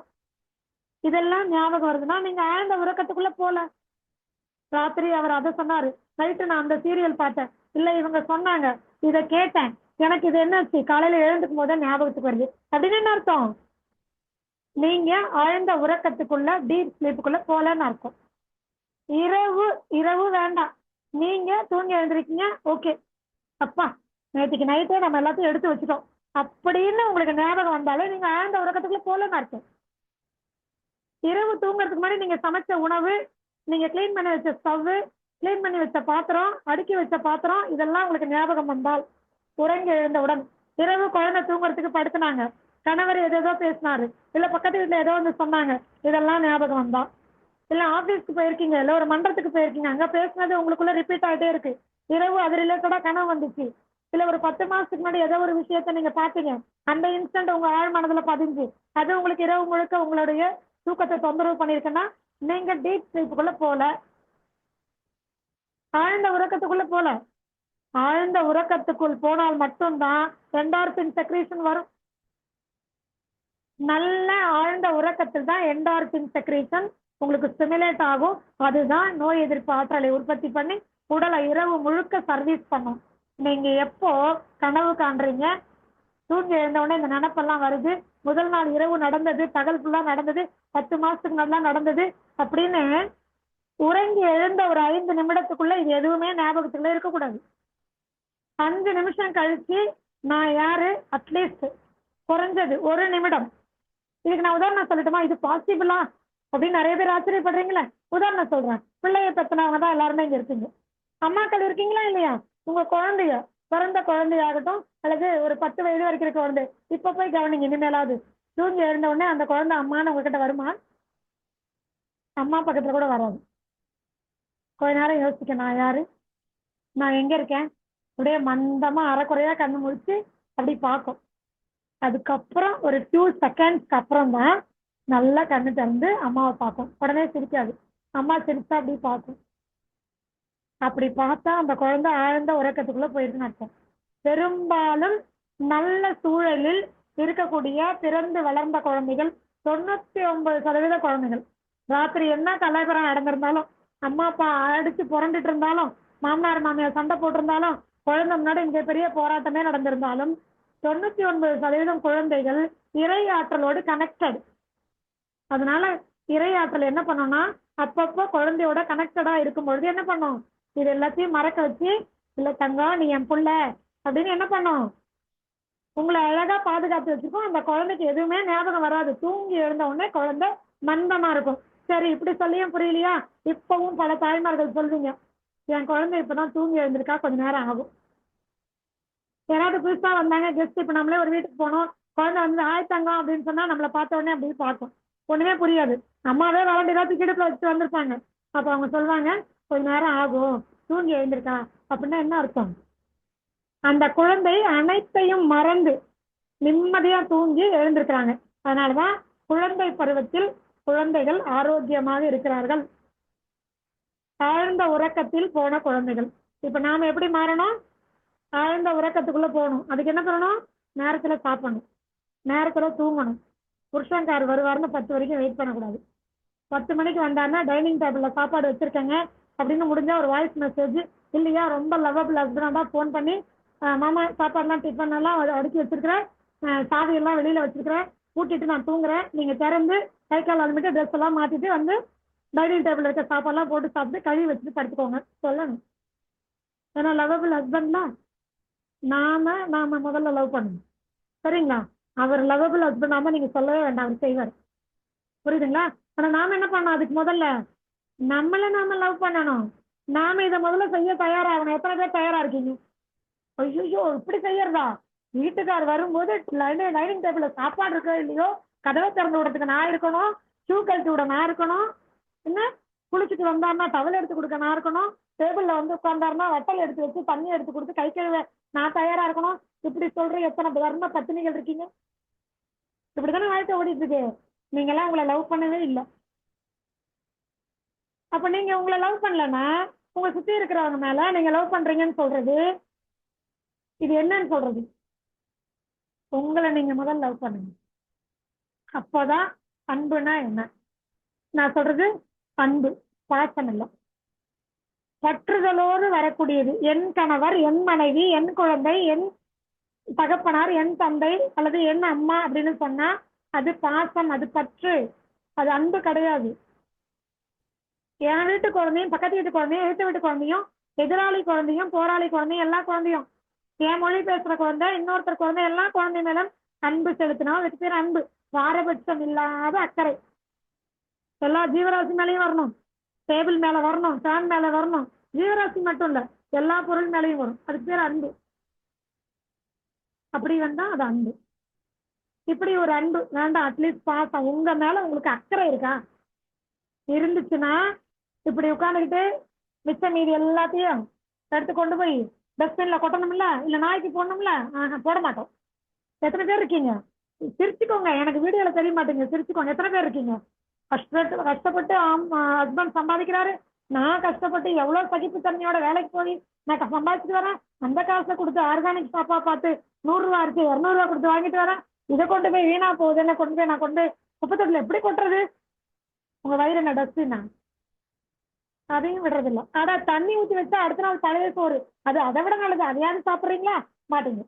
இதெல்லாம் ஞாபகம் வருதுன்னா நீங்க ஆழ்ந்த உறக்கத்துக்குள்ள போல. ராத்திரி அவர் அதை சொன்னாரு, நைட்டு நான் அந்த சீரியல் பார்த்தேன், இல்ல இவங்க சொன்னாங்க, இதை கேட்டேன், எனக்கு இது என்னாச்சு, காலையில எழுந்துக்கும் போது ஞாபகத்துக்கு வருது அப்படின்னு என்ன அர்த்தம்? நீங்க ஆழ்ந்த உறக்கத்துக்குள்ள டீப் ஸ்லீப்புக்குள்ள போலன்னு அர்த்தம். இரவு இரவு வேண்டாம், நீங்க தூங்கி எழுந்திருக்கீங்க, ஓகே அப்பா நேற்றுக்கு நைட்டே நம்ம எல்லாத்தையும் எடுத்து வச்சுட்டோம் அப்படின்னு உங்களுக்கு ஞாபகம் வந்தாலே நீங்க ஆழ்ந்த உறக்கத்துக்குள்ள போலன்னு அர்த்தம். இரவு தூங்குறதுக்கு முன்னாடி நீங்க சமைச்ச உணவு, நீங்க கிளீன் பண்ணி வச்ச ஸ்டவ், கிளீன் பண்ணி வச்ச பாத்திரம், அடுக்கி வச்ச பாத்திரம், இதெல்லாம் உங்களுக்கு ஞாபகம் வந்தால் உறங்கி எழுந்தவுடன், இரவு குழந்தை தூங்குறதுக்கு படுத்துனாங்க, கணவர் ஏதோ பேசினாரு, இல்ல பக்கத்து வீட்டுல ஏதோ சொன்னாங்க, இதெல்லாம் ஞாபகம் வந்தா, இல்ல ஆபீஸ்க்கு போயிருக்கீங்க, இல்ல ஒரு மன்றத்துக்கு போயிருக்கீங்க, அங்க பேசினது உங்களுக்குள்ள ரிப்பீட் ஆகிட்டே இருக்கு, இரவு அது ரிலேட்டடா கனவு வந்துச்சு, இல்ல ஒரு 10 மாசத்துக்கு முன்னாடி ஏதோ ஒரு விஷயத்த நீங்க பாத்தீங்க, அந்த இன்ஸ்டன்ட் உங்க ஆழ் மனதுல பதிஞ்சு அது உங்களுக்கு இரவு முழுக்க உங்களுடைய தூக்கத்தை தொந்தரவு பண்ணிருக்குன்னா நீங்க டீப் ஸ்லீப்புக்குள்ள போல. ஆழ்ந்த உறக்கத்துக்குள்ள போல. ஆழ்ந்த உறக்கத்துக்குள் போனால் மட்டும்தான் என்டார்பின் செக்ரேஷன் வரும். நல்ல ஆழ்ந்த உறக்கத்தில் தான் என்டார்பின் செக்ரேஷன் உங்களுக்கு ஸ்டிமுலேட் ஆகும். அதுதான் நோய் எதிர்ப்பு ஆற்றலை உற்பத்தி பண்ணி உடலை இரவு முழுக்க சர்வீஸ் பண்ணும். நீங்க எப்போ கனவு காண்றீங்க, தூங்கி எழுந்த உடனே இந்த நினப்பெல்லாம் வருது, முதல் நாள் இரவு நடந்தது, பகல் ஃபுல்லா நடந்தது, 10 மாசத்துக்கு நல்லா நடந்தது அப்படின்னு உறங்கி எழுந்த ஒரு 5 நிமிடத்துக்குள்ள இது எதுவுமே ஞாபகத்துக்குள்ள இருக்கக்கூடாது. 5 நிமிஷம் கழிச்சு நான் யாரு, அட்லீஸ்ட் குறைஞ்சது 1 நிமிடம். இதுக்கு நான் உதாரணம் சொல்லட்டுமா? இது பாசிபிளா அப்படின்னு நிறைய பேர் ஆச்சரியப்படுறீங்களே. உதாரணம் சொல்றேன். பிள்ளைய பெத்தனவங்க தான் எல்லாருமே இங்க இருக்கீங்க. அம்மாக்கள் இருக்கீங்களா இல்லையா? உங்க குழந்தைய, பிறந்த குழந்தையாகட்டும் அல்லது ஒரு 10 வயது வரைக்கும் இருக்க குழந்தை, இப்ப போய் கவனிங்க. இனிமேலாவது தூங்கி எழுந்த உடனே அந்த குழந்தை அம்மான்னு உங்ககிட்ட வருமா? அம்மா பக்கத்துல கூட வராது. கொஞ்ச நேரம் யோசிக்க, நான் யாரு, நான் எங்க இருக்கேன், அப்படியே மந்தமா அரைக்குறையா கண்ணு முடிச்சு அப்படி பார்க்கும். அதுக்கப்புறம் ஒரு 2 செகண்ட்ஸ்க்கு அப்புறம் தான் நல்லா கண்ணு திறந்து அம்மாவை பார்க்கும். உடனே சிரிக்காது. அம்மா சிரிச்சா அப்படி பார்க்கும். அப்படி பார்த்தா அந்த குழந்தை ஆழ்ந்த உறக்கத்துக்குள்ள போயிருக்குன்னு அர்த்தம். பெரும்பாலும் நல்ல சூழலில் இருக்கக்கூடிய பிறந்து வளர்ந்த குழந்தைகள் 99% குழந்தைகள் ராத்திரி என்ன கலாச்சாரம் நடந்திருந்தாலும், அம்மா அப்பா அடிச்சு புரண்டுட்டு இருந்தாலும், மாமனார் மாமியார் சண்டை போட்டிருந்தாலும், குழந்தை முன்னாடி இங்க பெரிய போராட்டமே நடந்திருந்தாலும் 99% குழந்தைகள் இறை ஆற்றலோடு கனெக்டட். அதனால இறை ஆற்றல் என்ன பண்ணோம்னா, அப்பப்போ குழந்தையோட கனெக்டடா இருக்கும்பொழுது என்ன பண்ணும், இது எல்லாத்தையும் மறக்க வச்சு, இல்ல தங்கம் நீ என் புள்ள அப்படின்னு என்ன பண்ணும், உங்களை அழகா பாதுகாத்து வச்சுக்கும். அந்த குழந்தைக்கு எதுவுமே ஞாபகம் வராது. தூங்கி எழுந்த உடனே குழந்தை மந்தமா இருக்கும். சரி, இப்படி சொல்லியும் புரியலையா? இப்பவும் பல தாய்மார்கள் சொல்வீங்க, என் குழந்தை இப்பதான் தூங்கி எழுந்திருக்கா, கொஞ்ச நேரம் ஆகும். யாராவது புதுசா வந்தாங்க கெஸ்ட், இப்ப நம்மளே ஒரு வீட்டுக்கு போனோம், குழந்தை வந்து ஆய்த்தாங்க அப்படின்னு சொன்னா நம்மளை பார்த்த உடனே அப்படி பார்க்கும். ஒண்ணுமே புரியாது. அம்மாவே வளர்ந்து ஏதாவது கிடுப்புல வச்சுட்டு வந்திருப்பாங்க. அப்ப அவங்க சொல்லுவாங்க, கொஞ்ச நேரம் ஆகும், தூங்கி எழுந்திருக்கா. அப்படின்னா என்ன அர்த்தம்? அந்த குழந்தை அனைத்தையும் மறந்து நிம்மதியா தூங்கி எழுந்திருக்கிறாங்க. அதனாலதான் குழந்தை பருவத்தில் குழந்தைகள் ஆரோக்கியமாக இருக்கிறார்கள். ஆழ்ந்த உறக்கத்தில் போன குழந்தைகள். இப்ப நாம எப்படி மாறணும்? ஆழ்ந்த உறக்கத்துக்குள்ள போகணும். அதுக்கு என்ன பண்ணணும்? நேரத்துல சாப்பிடணும், நேரத்துல தூங்கணும். புருஷன்கார் வருவாருன்னு 10 வரைக்கும் வெயிட் பண்ணக்கூடாது. 10 மணிக்கு வந்தாருன்னா டைனிங் டேபிள்ல சாப்பாடு வச்சிருக்கேங்க அப்படின்னு முடிஞ்சா ஒரு வாய்ஸ் மெசேஜ், இல்லையா ரொம்ப லவ்வபிள் ஹஸ்பண்டா ஃபோன் பண்ணி, மாமா சாப்பாடுலாம் டிஃபன் எல்லாம் அடுக்கி வச்சிருக்கிறேன், சாவி எல்லாம் வெளியில வச்சிருக்கிறேன், கூட்டிட்டு நான் தூங்குறேன், நீங்க திறந்து கை கால் அலமிட்டு ட்ரெஸ் எல்லாம் மாத்திட்டு வந்து டைனிங் டேபிள் இருக்க சாப்பாடுலாம் போட்டு சாப்பிட்டு கழுவி வச்சுட்டு படுத்துக்கோங்க சொல்லணும். ஏன்னா லவ்வபிள் ஹஸ்பண்ட்னா நாம முதல்ல லவ் பண்ணணும். சரிங்களா? அவர் லவ்வபிள் ஹஸ்பண்டாம நீங்க சொல்லவே வேண்டாம், அவர் செய்வார். புரியுதுங்களா? ஆனா நாம என்ன பண்ணணும்? அதுக்கு முதல்ல நாம லவ் பண்ணணும். நாம இதை முதல்ல செய்ய தயாராகணும். எத்தனை பேர் தயாரா இருக்கீங்க? ஐயோ, இப்படி செய்யறதா? வீட்டுக்கார் வரும்போது டைனிங் டேபிள்ல சாப்பாடு இருக்கோ இல்லையோ, கதவை திறந்து விடுறதுக்கு நான் இருக்கணும், ஷூ கழட்டி விட நான் இருக்கணும், என்ன குளிச்சுட்டு வந்தாருன்னா டவல் எடுத்து கொடுக்க நான் இருக்கணும், டேபிள்ல வந்து உட்கார்ந்தாருன்னா வட்டல் எடுத்து வச்சு தண்ணி எடுத்து கொடுத்து கை கழுவ நான் தயாரா இருக்கணும். இப்படி சொல்ற எத்தனை தர்ம பத்தினிகள் இருக்கீங்க? இப்படித்தானே வாழ்க்கை ஓடிட்டு இருக்கு. நீங்க எல்லாம் உங்களை லவ் பண்ணவே இல்லை. அப்ப நீங்க உங்களை லவ் பண்ணலன்னா உங்களை சுத்தி இருக்கிறவங்க மேல நீங்க லவ் பண்றீங்கன்னு சொல்றது இது என்னன்னு சொல்றது? உங்களை நீங்க முதல்ல லவ் பண்ணுங்க. அப்போதான் அன்புனா என்ன. நான் சொல்றது அன்பு, பாசம் இல்லை, பற்றுதலோடு வரக்கூடியது. என் கணவர், என் மனைவி, என் குழந்தை, என் தகப்பனார், என் தந்தை அல்லது என் அம்மா அப்படின்னு சொன்னா அது பாசம், அது பற்று, அது அன்பு கிடையாது. என் வீட்டு குழந்தையும், பக்கத்து வீட்டு குழந்தையும், எழுத்து வீட்டு குழந்தையும், எதிராளி குழந்தையும், போராளி குழந்தையும், எல்லா குழந்தையும், என் மொழி பேசுற குழந்தை, இன்னொருத்தர் குழந்தை, எல்லா குழந்தை மேலும் அன்பு செலுத்தினோம். அதுக்கு பேர் அன்பு. பாரபட்சம் இல்லாத அக்கறை. எல்லா ஜீவராசி மேலையும் வரணும். டேபிள் மேல வரணும், ஃபேன் மேல வரணும். ஜீவராசி மட்டும் இல்ல, எல்லா பொருள் மேலையும் வரும். அதுக்கு பேர் அன்பு. அப்படி வந்தா அது அன்பு. இப்படி ஒரு அன்பு வேண்டாம், அட்லீஸ்ட் பாசம். உங்க மேல உங்களுக்கு அக்கறை இருக்கா? இருந்துச்சுன்னா இப்படி உட்காந்துக்கிட்டு மிச்ச மீதி எல்லாத்தையும் எடுத்து கொண்டு போய் டஸ்ட்பின்ல கொட்டணும்ல, இல்ல நாய்க்கு போடணும்ல? போட மாட்டோம். எத்தனை பேர் இருக்கீங்க? சிரிச்சுக்கோங்க, எனக்கு வீடியோல தெரிய மாட்டேங்க, சிரிச்சுக்கோங்க. எத்தனை பேர் இருக்கீங்க? கஷ்டப்பட்டு ஹஸ்பண்ட் சம்பாதிக்கிறாரு, நான் கஷ்டப்பட்டு எவ்வளவு சகிப்புத்தன்மையோட வேலைக்கு போய் நான் சம்பாதிச்சுட்டு வரேன். அந்த காசை கொடுத்து ஆர்கானிக் ஷாப்பா பார்த்து 100 ரூபா இருக்கு 200 ரூபா கொடுத்து வாங்கிட்டு வரேன். இதை கொண்டு போய் வீணா போகுது, என்ன கொண்டு போய் நான் கொண்டு போய் குப்பத்தொட்டில எப்படி கொட்டுறது? உங்க வயிறு என்ன டஸ்ட்னா? அதையும் விடுறது இல்ல. ஆனா தண்ணி ஊத்தி வச்சா அடுத்த நாள் பழைய சோறு, அது அதை விட நல்லது. அதையாவது சாப்பிடுறீங்களா? மாட்டீங்க.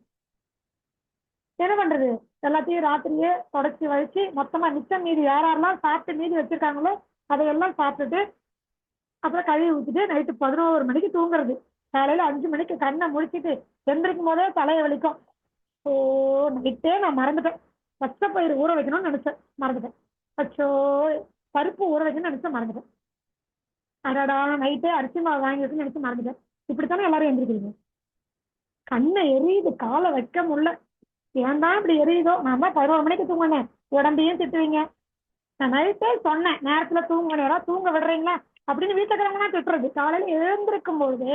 என்ன பண்றது? எல்லாத்தையும் ராத்திரியே தொடச்சி வச்சு மொத்தமா மிச்சம் மீதி யாரெல்லாம் சாப்பிட்டு மீதி வச்சிருக்காங்களோ அதையெல்லாம் சாப்பிட்டுட்டு அப்புறம் கழுவி ஊத்திட்டு நைட்டு 11 மணிக்கு தூங்குறது. காலையில 5 மணிக்கு கண்ணை முடிச்சிட்டு எந்திரிக்கும் போதே தலையை வலிக்கும். ஓ, நைட்டே நான் மறந்துட்டேன். பச்சைப்பயிறு ஊற வைக்கணும்னு நினைச்சேன், மறந்துட்டேன். அச்சோ, பருப்பு ஊற வைக்கணும்னு நினைச்சேன், மறந்துட்டேன். அடடா, நைட்டே அரிசி மாவு வாங்கி வைக்கணும்னு நினைச்சு மறந்துட்டேன். இப்படித்தானே எல்லாரும் எந்திரிக்கிறீங்க. கண்ணை எரியுது, காலை வைக்க முடியல. ஏன் தான் இப்படி எரியுதோ? நான் தான் 11 மணிக்கு தூங்கினேன். உடம்பையும் திட்டுவீங்க. நான் நைட்டே சொன்னேன் நேரத்துல தூங்க, யாராவது தூங்க விடுறீங்களா அப்படின்னு வீட்டுக்காரங்கன்னா திட்டுறது. காலையில எழுந்திருக்கும் போது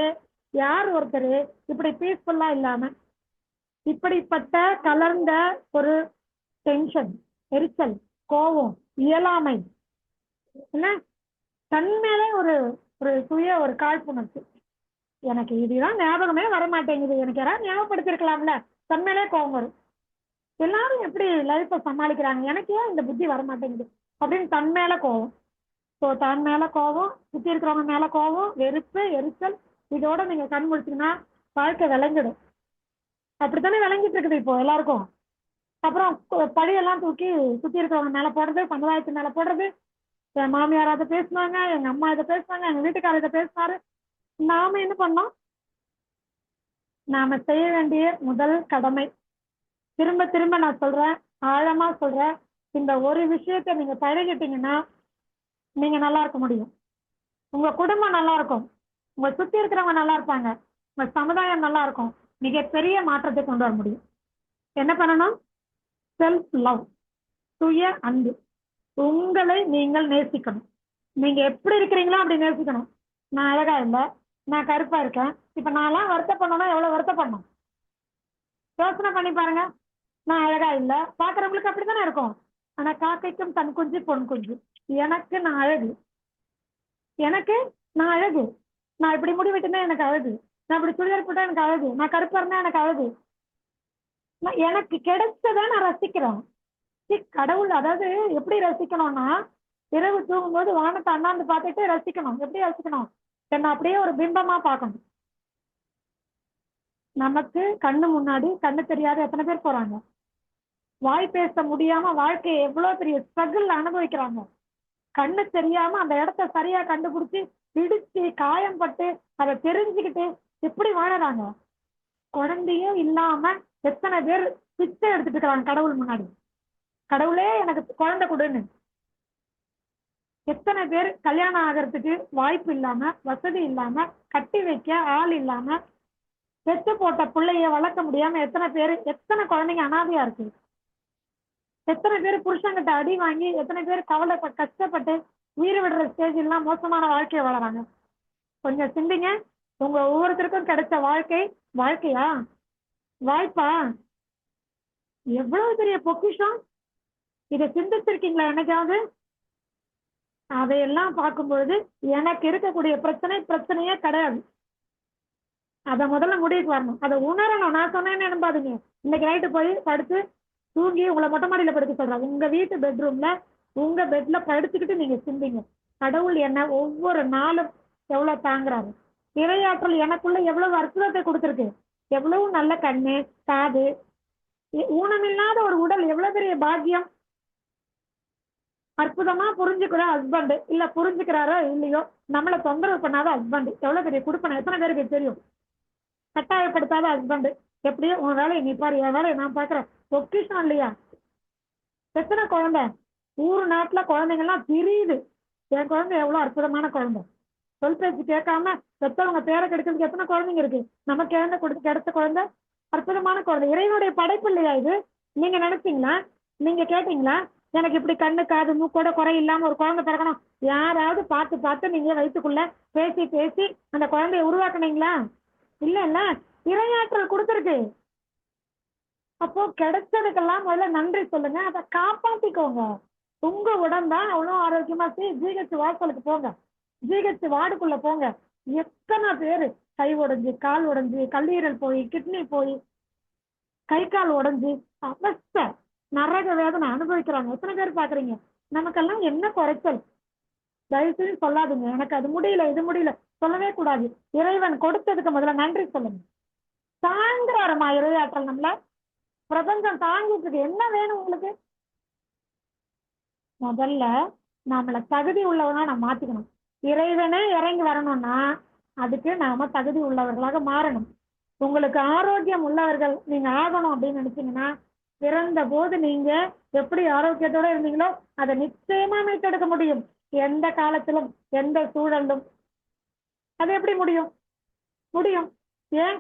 யார் ஒருத்தர் இப்படி பீஸ்ஃபுல்லா இல்லாம இப்படிப்பட்ட கலர்ந்த ஒரு டென்ஷன், எரிச்சல், கோபம், இயலாமை, என்ன தன்மேலே ஒரு ஒரு சுய ஒரு காழ்ப்புணர்ச்சி. எனக்கு இதுதான் ஞாபகமே வரமாட்டேங்குது, எனக்கு யாராவது ஞாபகப்படுத்திருக்கலாம்ல. தன்மேலே கோபம் வரும். எல்லாரும் எப்படி லைஃப்பை சமாளிக்கிறாங்க, எனக்கு ஏன் இந்த புத்தி வரமாட்டேங்குது அப்படின்னு தன்மேல கோபம். ஸோ தன் மேல கோபம், சுத்தி இருக்கிறவங்க மேல கோபம், வெறுப்பு, எரிச்சல், இதோட நீங்க கண் முடிச்சீங்கன்னா வாழ்க்கை விளங்கிடும். அப்படித்தானே விளங்கிட்டு இருக்குது இப்போ எல்லாருக்கும். அப்புறம் பழியெல்லாம் தூக்கி சுத்தி இருக்கிறவங்க மேல போடுறது, சமுதாயத்து மேல போடுறது. என் மாமியார் அதை பேசினாங்க, எங்க அம்மா இதை பேசினாங்க, எங்க வீட்டுக்காரர் இதை பேசினாரு. நாம என்ன பண்ணோம்? நாம செய்ய வேண்டிய முதல் கடமை, திரும்ப திரும்ப நான் சொல்றேன், ஆழமா சொல்றேன், இந்த ஒரு விஷயத்த நீங்க பழகிட்டீங்கன்னா நீங்க நல்லா இருக்க முடியும். உங்க குடும்பம் நல்லா இருக்கும், உங்க சுத்தி இருக்கிறவங்க நல்லா இருப்பாங்க, உங்க சமுதாயம் நல்லா இருக்கும். மிகப்பெரிய மாற்றத்தை கொண்டு வர முடியும். என்ன பண்ணணும்? செல்ஃப் லவ், சுய அன்பு. உங்களை நீங்கள் நேசிக்கணும். நீங்க எப்படி இருக்கிறீங்களோ அப்படி நேசிக்கணும். நான் அழகா இல்லை, நான் கருப்பா இருக்கேன், இப்ப நான்லாம் வருத்தப்படணும்னா எவ்வளவு வருத்தப்படணும்? யோசனை பண்ணி பாருங்க. நான் அழகா இல்லை, பாக்குறவங்களுக்கு அப்படித்தானே இருக்கும். ஆனா காக்கைக்கும் தன் குஞ்சு பொன் குஞ்சு. எனக்கு நான் அழகு, எனக்கு நான் அழகு. நான் இப்படி முடி வெட்டினா எனக்கு அழகு, நான் இப்படி சுடிதார் போட்டா எனக்கு அழகு, நான் கருப்பா இருந்தா எனக்கு அழகு. எனக்கு கிடைச்சதை நான் ரசிக்கிறேன். கடவுள் அதாவது எப்படி ரசிக்கணும்னா, இரவு தூங்கும்போது வானத்தை அண்ணாந்து பார்த்துட்டு ரசிக்கணும். எப்படி ரசிக்கணும்? என்ன அப்படியே ஒரு பிம்பமா பார்க்கணும். நமக்கு கண்ணு முன்னாடி கண்ணு தெரியாத எத்தனை பேர் போறாங்க. வாய் பேச முடியாம வாழ்க்கையை எவ்வளவு பெரிய ஸ்ட்ரகிள் அனுபவிக்கிறாங்க. கண்ணு தெரியாம அந்த இடத்த சரியா கண்டுபிடிச்சு பிடிச்சு காயம் பட்டு அதை தெரிஞ்சுக்கிட்டு எப்படி வாழறாங்க. குழந்தையே இல்லாம எத்தனை பேர் பிச்சை எடுத்துட்டு இருக்கிறாங்க கடவுள் முன்னாடி. கடவுளே எனக்கு குழந்தை கொடுன்னு. எத்தனை பேர் கல்யாணம் ஆகிறதுக்கு வாய்ப்பு இல்லாம, வசதி இல்லாம, கட்டி வைக்க ஆள் இல்லாம, பெத்து போட்ட பிள்ளைய வளர்க்க முடியாம எத்தனை பேர், எத்தனை குழந்தைங்க அனாதையா இருக்கு. எத்தனை பேர் புருஷங்கிட்ட அடி வாங்கி, எத்தனை பேர் கவலை கஷ்டப்பட்டு உயிர் விடுற ஸ்டேஜ் எல்லாம் மோசமான வாழ்க்கையை வாழறாங்க. கொஞ்சம் சிந்திங்க. உங்க ஒவ்வொருத்தருக்கும் கிடைச்ச வாழ்க்கை வாழ்க்கையா, வாய்ப்பா? எவ்வளவு பெரிய பொக்கிஷம். இதை சிந்திச்சிருக்கீங்களா என்னைக்காவது? அதையெல்லாம் பார்க்கும்பொழுது எனக்கு இருக்கக்கூடிய பிரச்சனையே கிடையாது. அதை முதல்ல முடிவுக்கு வரணும், அதை உணரணும். நான் சொன்னேன்னு நம்பாதீங்க. இன்னைக்கு நைட்டு போய் படுத்து தூங்கி உங்களை மொட்டை மாடியில படுக்க சொல்றேன். உங்க வீட்டு பெட்ரூம்ல உங்க பெட்ல படுத்துக்கிட்டு நீங்க சிந்திங்க. கடவுள் என்ன ஒவ்வொரு நாளும் எவ்வளவு தாங்குறாரு. இறையாற்றல் எனக்குள்ள எவ்வளவு அற்புதத்தை கொடுத்துருக்கு. எவ்வளவு நல்ல கண்ணு, காது, ஊனமில்லாத ஒரு உடல், எவ்வளவு பெரிய பாக்கியம். அற்புதமா புரிஞ்சுக்கிற ஹஸ்பண்ட், இல்ல புரிஞ்சுக்கிறாரோ இல்லையோ நம்மளை தொந்தரவு பண்ணாத ஹஸ்பண்ட் எவ்வளவு பெரிய கொடுப்பன. எத்தனை பேருக்கு தெரியும்? கட்டாயப்படுத்தாத ஹஸ்பண்ட். எப்படியோ உன் வேலையை நீ பாரு, என் வேலையை நான் பாக்குறேன். பொக்கிஷம் இல்லையா? எத்தனை குழந்தை ஊரு நாட்டுல குழந்தைங்கள்லாம் பிரியுது. என் குழந்தை எவ்வளவு அற்புதமான குழந்தை. சொல் பேச்சு கேட்காம பெத்தவங்க பேரை கெடுக்கிறதுக்கு எத்தனை குழந்தைங்க இருக்கு. நமக்கு இழந்த கிடைச்ச குழந்தை அற்புதமான குழந்தை. இறைவனுடைய படைப்பு இல்லையா இது? நீங்க நினைச்சீங்களா? நீங்க கேட்டீங்களா? எனக்கு இப்படி கண்ணு காது மூக்கோட குறை இல்லாம ஒரு குழந்தை பிறக்கணும். யாராவது பார்த்து பார்த்து நீங்க வயிற்றுக்குள்ள பேசி பேசி அந்த குழந்தைய உருவாக்குனீங்களா? இல்ல இல்ல, இறையாற்றல் கொடுத்துருக்கு. அப்போ கிடைச்சதுக்கெல்லாம் முதல்ல நன்றி சொல்லுங்க, அதை காப்பாத்திக்கோங்க. உங்க உடம்பா அவ்வளவு ஆரோக்கியமா ஜிஹெச் வாசலுக்கு போங்க. ஜிஹெச் வார்டுக்குள்ள போங்க, எத்தனை பேரு கை உடைஞ்சு, கால் உடைஞ்சு, கல்லீரல் போய், கிட்னி போய், கை கால் உடைஞ்சு அவஸ்தை நரக வேதனை அனுபவிக்கிறாங்க. எத்தனை பேர் பாக்குறீங்க? நமக்கெல்லாம் என்ன குறைச்சல்? தயவுசெய்து சொல்லாதுங்க எனக்கு அது முடியல இது முடியல, சொல்லவே கூடாது. இறைவன் கொடுத்ததுக்கு முதல்ல நன்றி சொல்லுங்க. தாங்குறாருமா இறையாற்றல் நம்மள, பிரபஞ்சம் தாங்கிட்டு இருக்கு. என்ன வேணும் உங்களுக்கு? முதல்ல நம்மள தகுதி உள்ளவனா நம்ம மாத்திக்கணும். இறைவனே இறங்கி வரணும்னா அதுக்கு நாம தகுதி உள்ளவர்களாக மாறணும். உங்களுக்கு ஆரோக்கியம் உள்ளவர்கள் நீங்க ஆகணும் அப்படின்னு நினைச்சீங்கன்னா, பிறந்த போது நீங்க எப்படி ஆரோக்கியத்தோட இருந்தீங்களோ அதை நிச்சயமா மீட்டெடுக்க முடியும். எந்த காலத்திலும் எந்த சூழலும். அது எப்படி முடியும்? முடியும். ஏன்?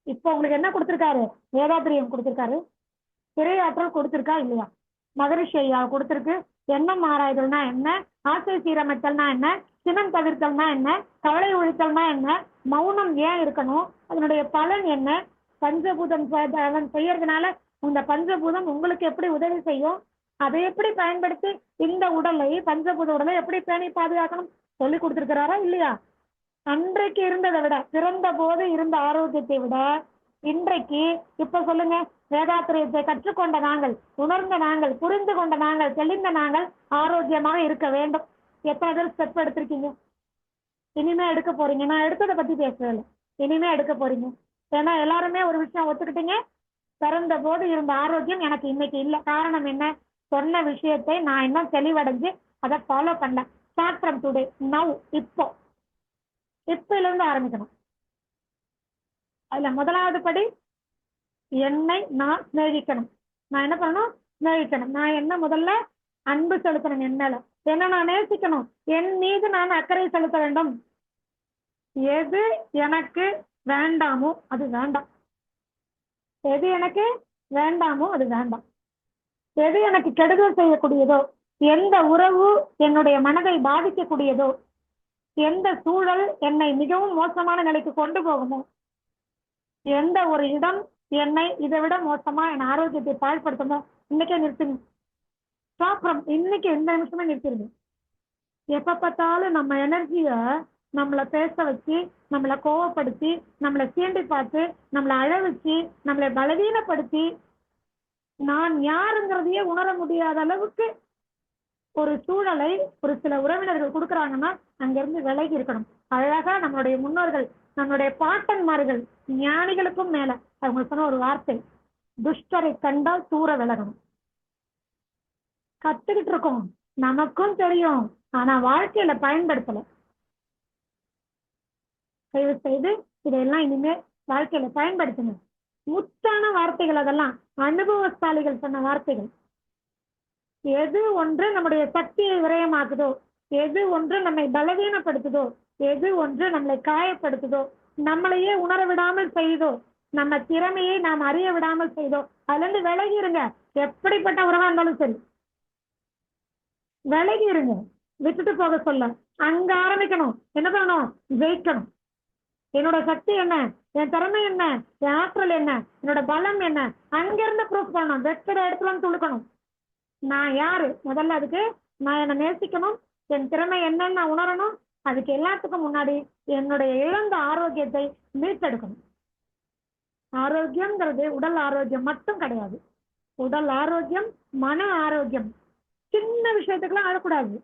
இப்ப உங்களுக்கு என்ன கொடுத்திருக்காரு? வேதாத்திரியம் கொடுத்திருக்காரு, திரையாற்றல் கொடுத்திருக்கா இல்லையா? மகரிஷி ஐயா கொடுத்திருக்கு. எண்ணம் ஆராய்தல்னா என்ன, ஆசை சீரமைத்தல்னா என்ன, சினம் தவிர்த்தல்னா என்ன, கவலை ஒழித்தல்னா என்ன, மௌனம் ஏன் இருக்கணும், அதனுடைய பலன் என்ன, பஞ்சபூதம் அவன் செய்யறதுனால இந்த பஞ்சபூதம் உங்களுக்கு எப்படி உதவி செய்யும், அதை எப்படி பயன்படுத்தி இந்த உடலை, பஞ்சபூத உடலை எப்படி பேணி பாதுகாக்கணும் சொல்லி கொடுத்திருக்கிறாரா இல்லையா? அன்றைக்கு இருந்ததை விட, பிறந்த போது இருந்த ஆரோக்கியத்தை விட இன்றைக்கு இப்ப சொல்லுங்க, வேதாத்திரியத்தை கற்றுக்கொண்ட நாங்கள், உணர்ந்த நாங்கள், புரிந்து கொண்ட நாங்கள், தெளிந்த நாங்கள் ஆரோக்கியமாக இருக்க வேண்டும். எத்தனை பேர் ஸ்டெப் எடுத்திருக்கீங்க? இனிமே எடுக்க போறீங்க. நான் எடுத்ததை பத்தி பேசவே, இனிமே எடுக்க போறீங்க. ஏன்னா எல்லாருமே ஒரு விஷயம் ஒத்துக்கிட்டீங்க, பிறந்த போது இருந்த ஆரோக்கியம் எனக்கு இன்னைக்கு இல்லை. காரணம் என்ன? சொன்ன விஷயத்தை நான் இன்னும் தெளிவடைஞ்சு அதை ஃபாலோ பண்ணல. ஸ்டார்ட் ஃப்ரம் டுடே, நவ், இப்பல இருந்து ஆரம்பிக்கணும். அதுல முதலாவது படி, என்னை நான் சிநேகிக்கணும். நான் என்ன பண்ணணும்? சிநேகிக்கணும். நான் என்ன முதல்ல அன்பு செலுத்தணும். என் மேல என்ன நான் நேசிக்கணும். என் மீது நான் அக்கறை செலுத்த வேண்டும். எது எனக்கு வேண்டாமோ அது வேண்டாம். எது எனக்கு வேண்டாமோ அது வேண்டாம். எது எனக்கு கெடுதல் செய்யக்கூடியதோ, எந்த உறவு என்னுடைய மனதை பாதிக்கக்கூடியதோ, எந்த சூழல் என்னை மிகவும் மோசமான நிலைக்கு கொண்டு போகுமோ, எந்த ஒரு இடம் என்னை இதை விட மோசமா என் ஆரோக்கியத்தை பாழ்படுத்தமோ, இன்னைக்கே நிறுத்துங்க. இன்னைக்கு எந்த நிமிஷமே நிறுத்திடுங்க. எப்ப பார்த்தாலும் நம்ம எனர்ஜிய நம்மளை பேச வச்சு, நம்மளை கோவப்படுத்தி, நம்மளை சீண்டி பார்த்து, நம்மளை அழ வச்சு, நம்மளை பலவீனப்படுத்தி, நான் யாருங்கிறதையே உணர முடியாத அளவுக்கு ஒரு சூழலை ஒரு சில உறவினர்கள் கொடுக்குறாங்கன்னா அங்கிருந்து விலகி இருக்கணும். அழகா நம்மளுடைய முன்னோர்கள், நம்மளுடைய பாட்டன்மார்கள், ஞானிகளுக்கும் மேல அவங்க சொன்ன ஒரு வார்த்தை, துஷ்டரை கண்டால் தூர விலகணும். கத்துக்கிட்டு இருக்கோம், நமக்கும் தெரியும், ஆனா வாழ்க்கையில பயன்படுத்தல. தயவு செய்து இதையெல்லாம் இனிமே வாழ்க்கையில பயன்படுத்துங்க. முத்தான வார்த்தைகள் அதெல்லாம், அனுபவசாலிகள் சொன்ன வார்த்தைகள். எது ஒன்று நம்முடைய சக்தியை விரயமாக்குதோ, எது ஒன்று நம்மை பலவீனப்படுத்துதோ, எது ஒன்று நம்மளை காயப்படுத்துதோ, நம்மளையே உணர விடாமல் செய்தோ, நம்ம திறமையை நாம் அறிய விடாமல் செய்தோ, அதுல இருந்து விலகி இருங்க. எப்படிப்பட்ட உறவா இருந்தாலும் சரி விலகி இருங்க. விட்டுட்டு போக சொல்ல, அங்க ஆரம்பிக்கணும். என்ன பண்ணணும்? ஜெயிக்கணும். என்னோட சக்தி என்ன, என் திறமை என்ன, என் ஆற்றல் என்ன, என்னோட பலம் என்ன, அங்கிருந்து ப்ரூஃப் பண்ணணும். வெற்ற இடத்துல துளுக்கணும். நான் யாரு முதல்ல, அதுக்கு நான் என்னை நேசிக்கணும், என் திறமை என்னன்னு நான் உணரணும். அதுக்கு எல்லாத்துக்கும் முன்னாடி என்னுடைய இழந்த ஆரோக்கியத்தை மீட்டெடுக்கணும். ஆரோக்கியம்ங்கிறது உடல் ஆரோக்கியம் மட்டும் கிடையாது. உடல் ஆரோக்கியம், மன ஆரோக்கியம். சின்ன விஷயத்துக்கெல்லாம் அழக்கூடாது,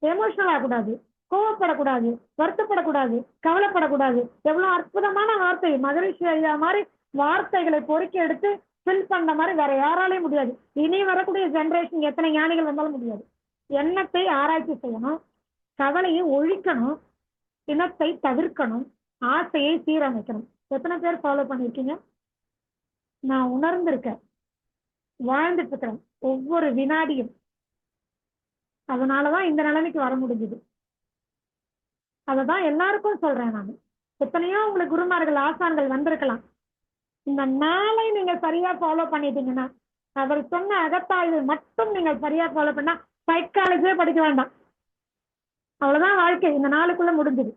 எமோஷனல் ஆகக்கூடாது, கோவப்படக்கூடாது, வருத்தப்படக்கூடாது, கவலைப்படக்கூடாது. எவ்வளவு அற்புதமான வார்த்தை! மகரிஷி ஐயா மாதிரி வார்த்தைகளை பொறுக்கி எடுத்து ஃபில் பண்ண மாதிரி வேற யாராலையும் முடியாது. இனி வரக்கூடிய ஜெனரேஷன் எத்தனை ஞானிகள் வந்தாலும் முடியாது. எண்ணத்தை ஆராய்ச்சி செய்யணும், கவலையை ஒழிக்கணும், சினத்தை தவிர்க்கணும், ஆசையை சீரமைக்கணும். எத்தனை பேர் ஃபாலோ பண்ணிருக்கீங்க? நான் உணர்ந்திருக்கேன், வாழ்ந்துட்டு இருக்கிறேன் ஒவ்வொரு வினாடியும். அதனாலதான் இந்த நிலைமைக்கு வர முடிஞ்சது. அததான் எல்லாருக்கும் சொல்றேன் நான். எத்தனையோ உங்களுக்கு குருமார்கள், ஆசான்கள் வந்திருக்கலாம். இந்த நாளை நீங்க சரியா ஃபாலோ பண்ணிட்டீங்கன்னா, அவர் சொன்ன அகத்தாய்வு மட்டும் நீங்கள் சரியா ஃபாலோ பண்ணா சைக்காலஜியே படிக்க வேண்டாம். அவ்வளவுதான் வாழ்க்கை இந்த நாளுக்குள்ள முடிஞ்சது.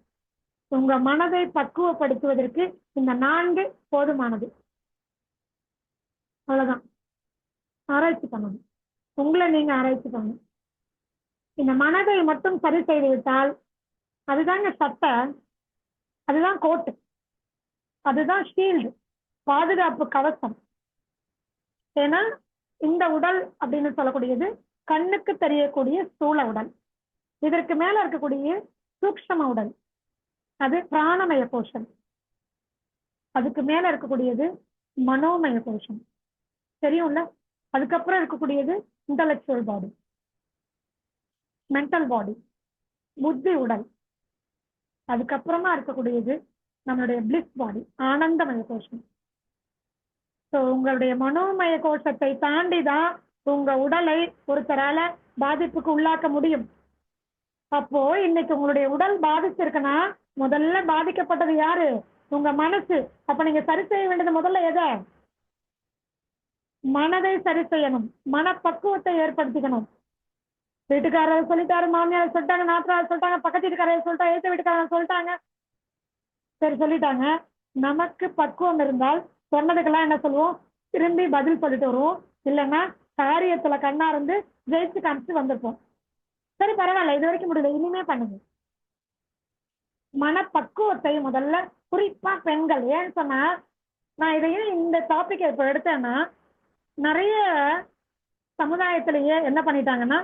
உங்க மனதை பக்குவப்படுத்துவதற்கு இந்த 4 போதுமானது. அவ்வளவுதான். ஆராய்ச்சி பண்ணணும், உங்களை நீங்க ஆராய்ச்சி பண்ணணும். இந்த மனதை மட்டும் சரி செய்து விட்டால் அதுதாங்க சட்டை, அதுதான் கோட்டு, அதுதான் ஷீல்டு, பாதுகாப்பு கவசம். ஏன்னா இந்த உடல் அப்படின்னு சொல்லக்கூடியது கண்ணுக்கு தெரியக்கூடிய ஸ்தூல உடல். இதற்கு மேல இருக்கக்கூடிய சூக்ஷ்ம உடல், அது பிராணமய கோஷம். அதுக்கு மேல இருக்கக்கூடியது மனோமய கோஷம், தெரியும்ல. அதுக்கப்புறம் இருக்கக்கூடியது இன்டலெக்சுவல் பாடி, மென்டல் பாடி, புத்தி உடல். அதுக்கப்புறமா இருக்கக்கூடியது நம்மளுடைய பிளிஸ் பாடி, ஆனந்தமய கோஷம். ஸோ உங்களுடைய மனோமய கோஷத்தை தாண்டி தான் உங்க உடலை ஒருத்தரால பாதிப்புக்கு உள்ளாக்க முடியும். அப்போ இன்னைக்கு உங்களுடைய உடல் பாதிச்சிருக்குன்னா முதல்ல பாதிக்கப்பட்டது யாரு? உங்க மனசு. அப்ப நீங்க சரி செய்ய வேண்டியது முதல்ல எதை? மனதை சரி செய்யணும், மனப்பக்குவத்தை ஏற்படுத்திக்கணும். வீட்டுக்காரர் சொல்லிட்டாரு, மாமியார் சொல்லிட்டாங்க, நாட்டார் சொல்லிட்டாங்க, பக்கத்து வீட்டுக்காரர் சொல்லிட்டாங்க, எழுத்து வீட்டுக்காரர் சொல்லிட்டாங்க, சரி சொல்லிட்டாங்க. நமக்கு பக்குவம் இருந்தால் சொன்னதுக்கெல்லாம் என்ன சொல்லுவோம்? திரும்பி பதில் சொல்லிட்டு வருவோம். இல்லைன்னா காரியத்துல கண்ணா இருந்து ஜெயிச்சு காமிச்சு வந்திருப்போம். சரி பரவாயில்ல, இது வரைக்கும் முடியல, இனிமே பண்ணுங்க. மனப்பக்குவத்தை முதல்ல, குறிப்பா பெண்கள். ஏன்னு சொன்னா, நான் இதையும் இந்த டாபிக் இப்ப எடுத்தேன்னா, நிறைய சமுதாயத்திலேயே என்ன பண்ணிட்டாங்கன்னா,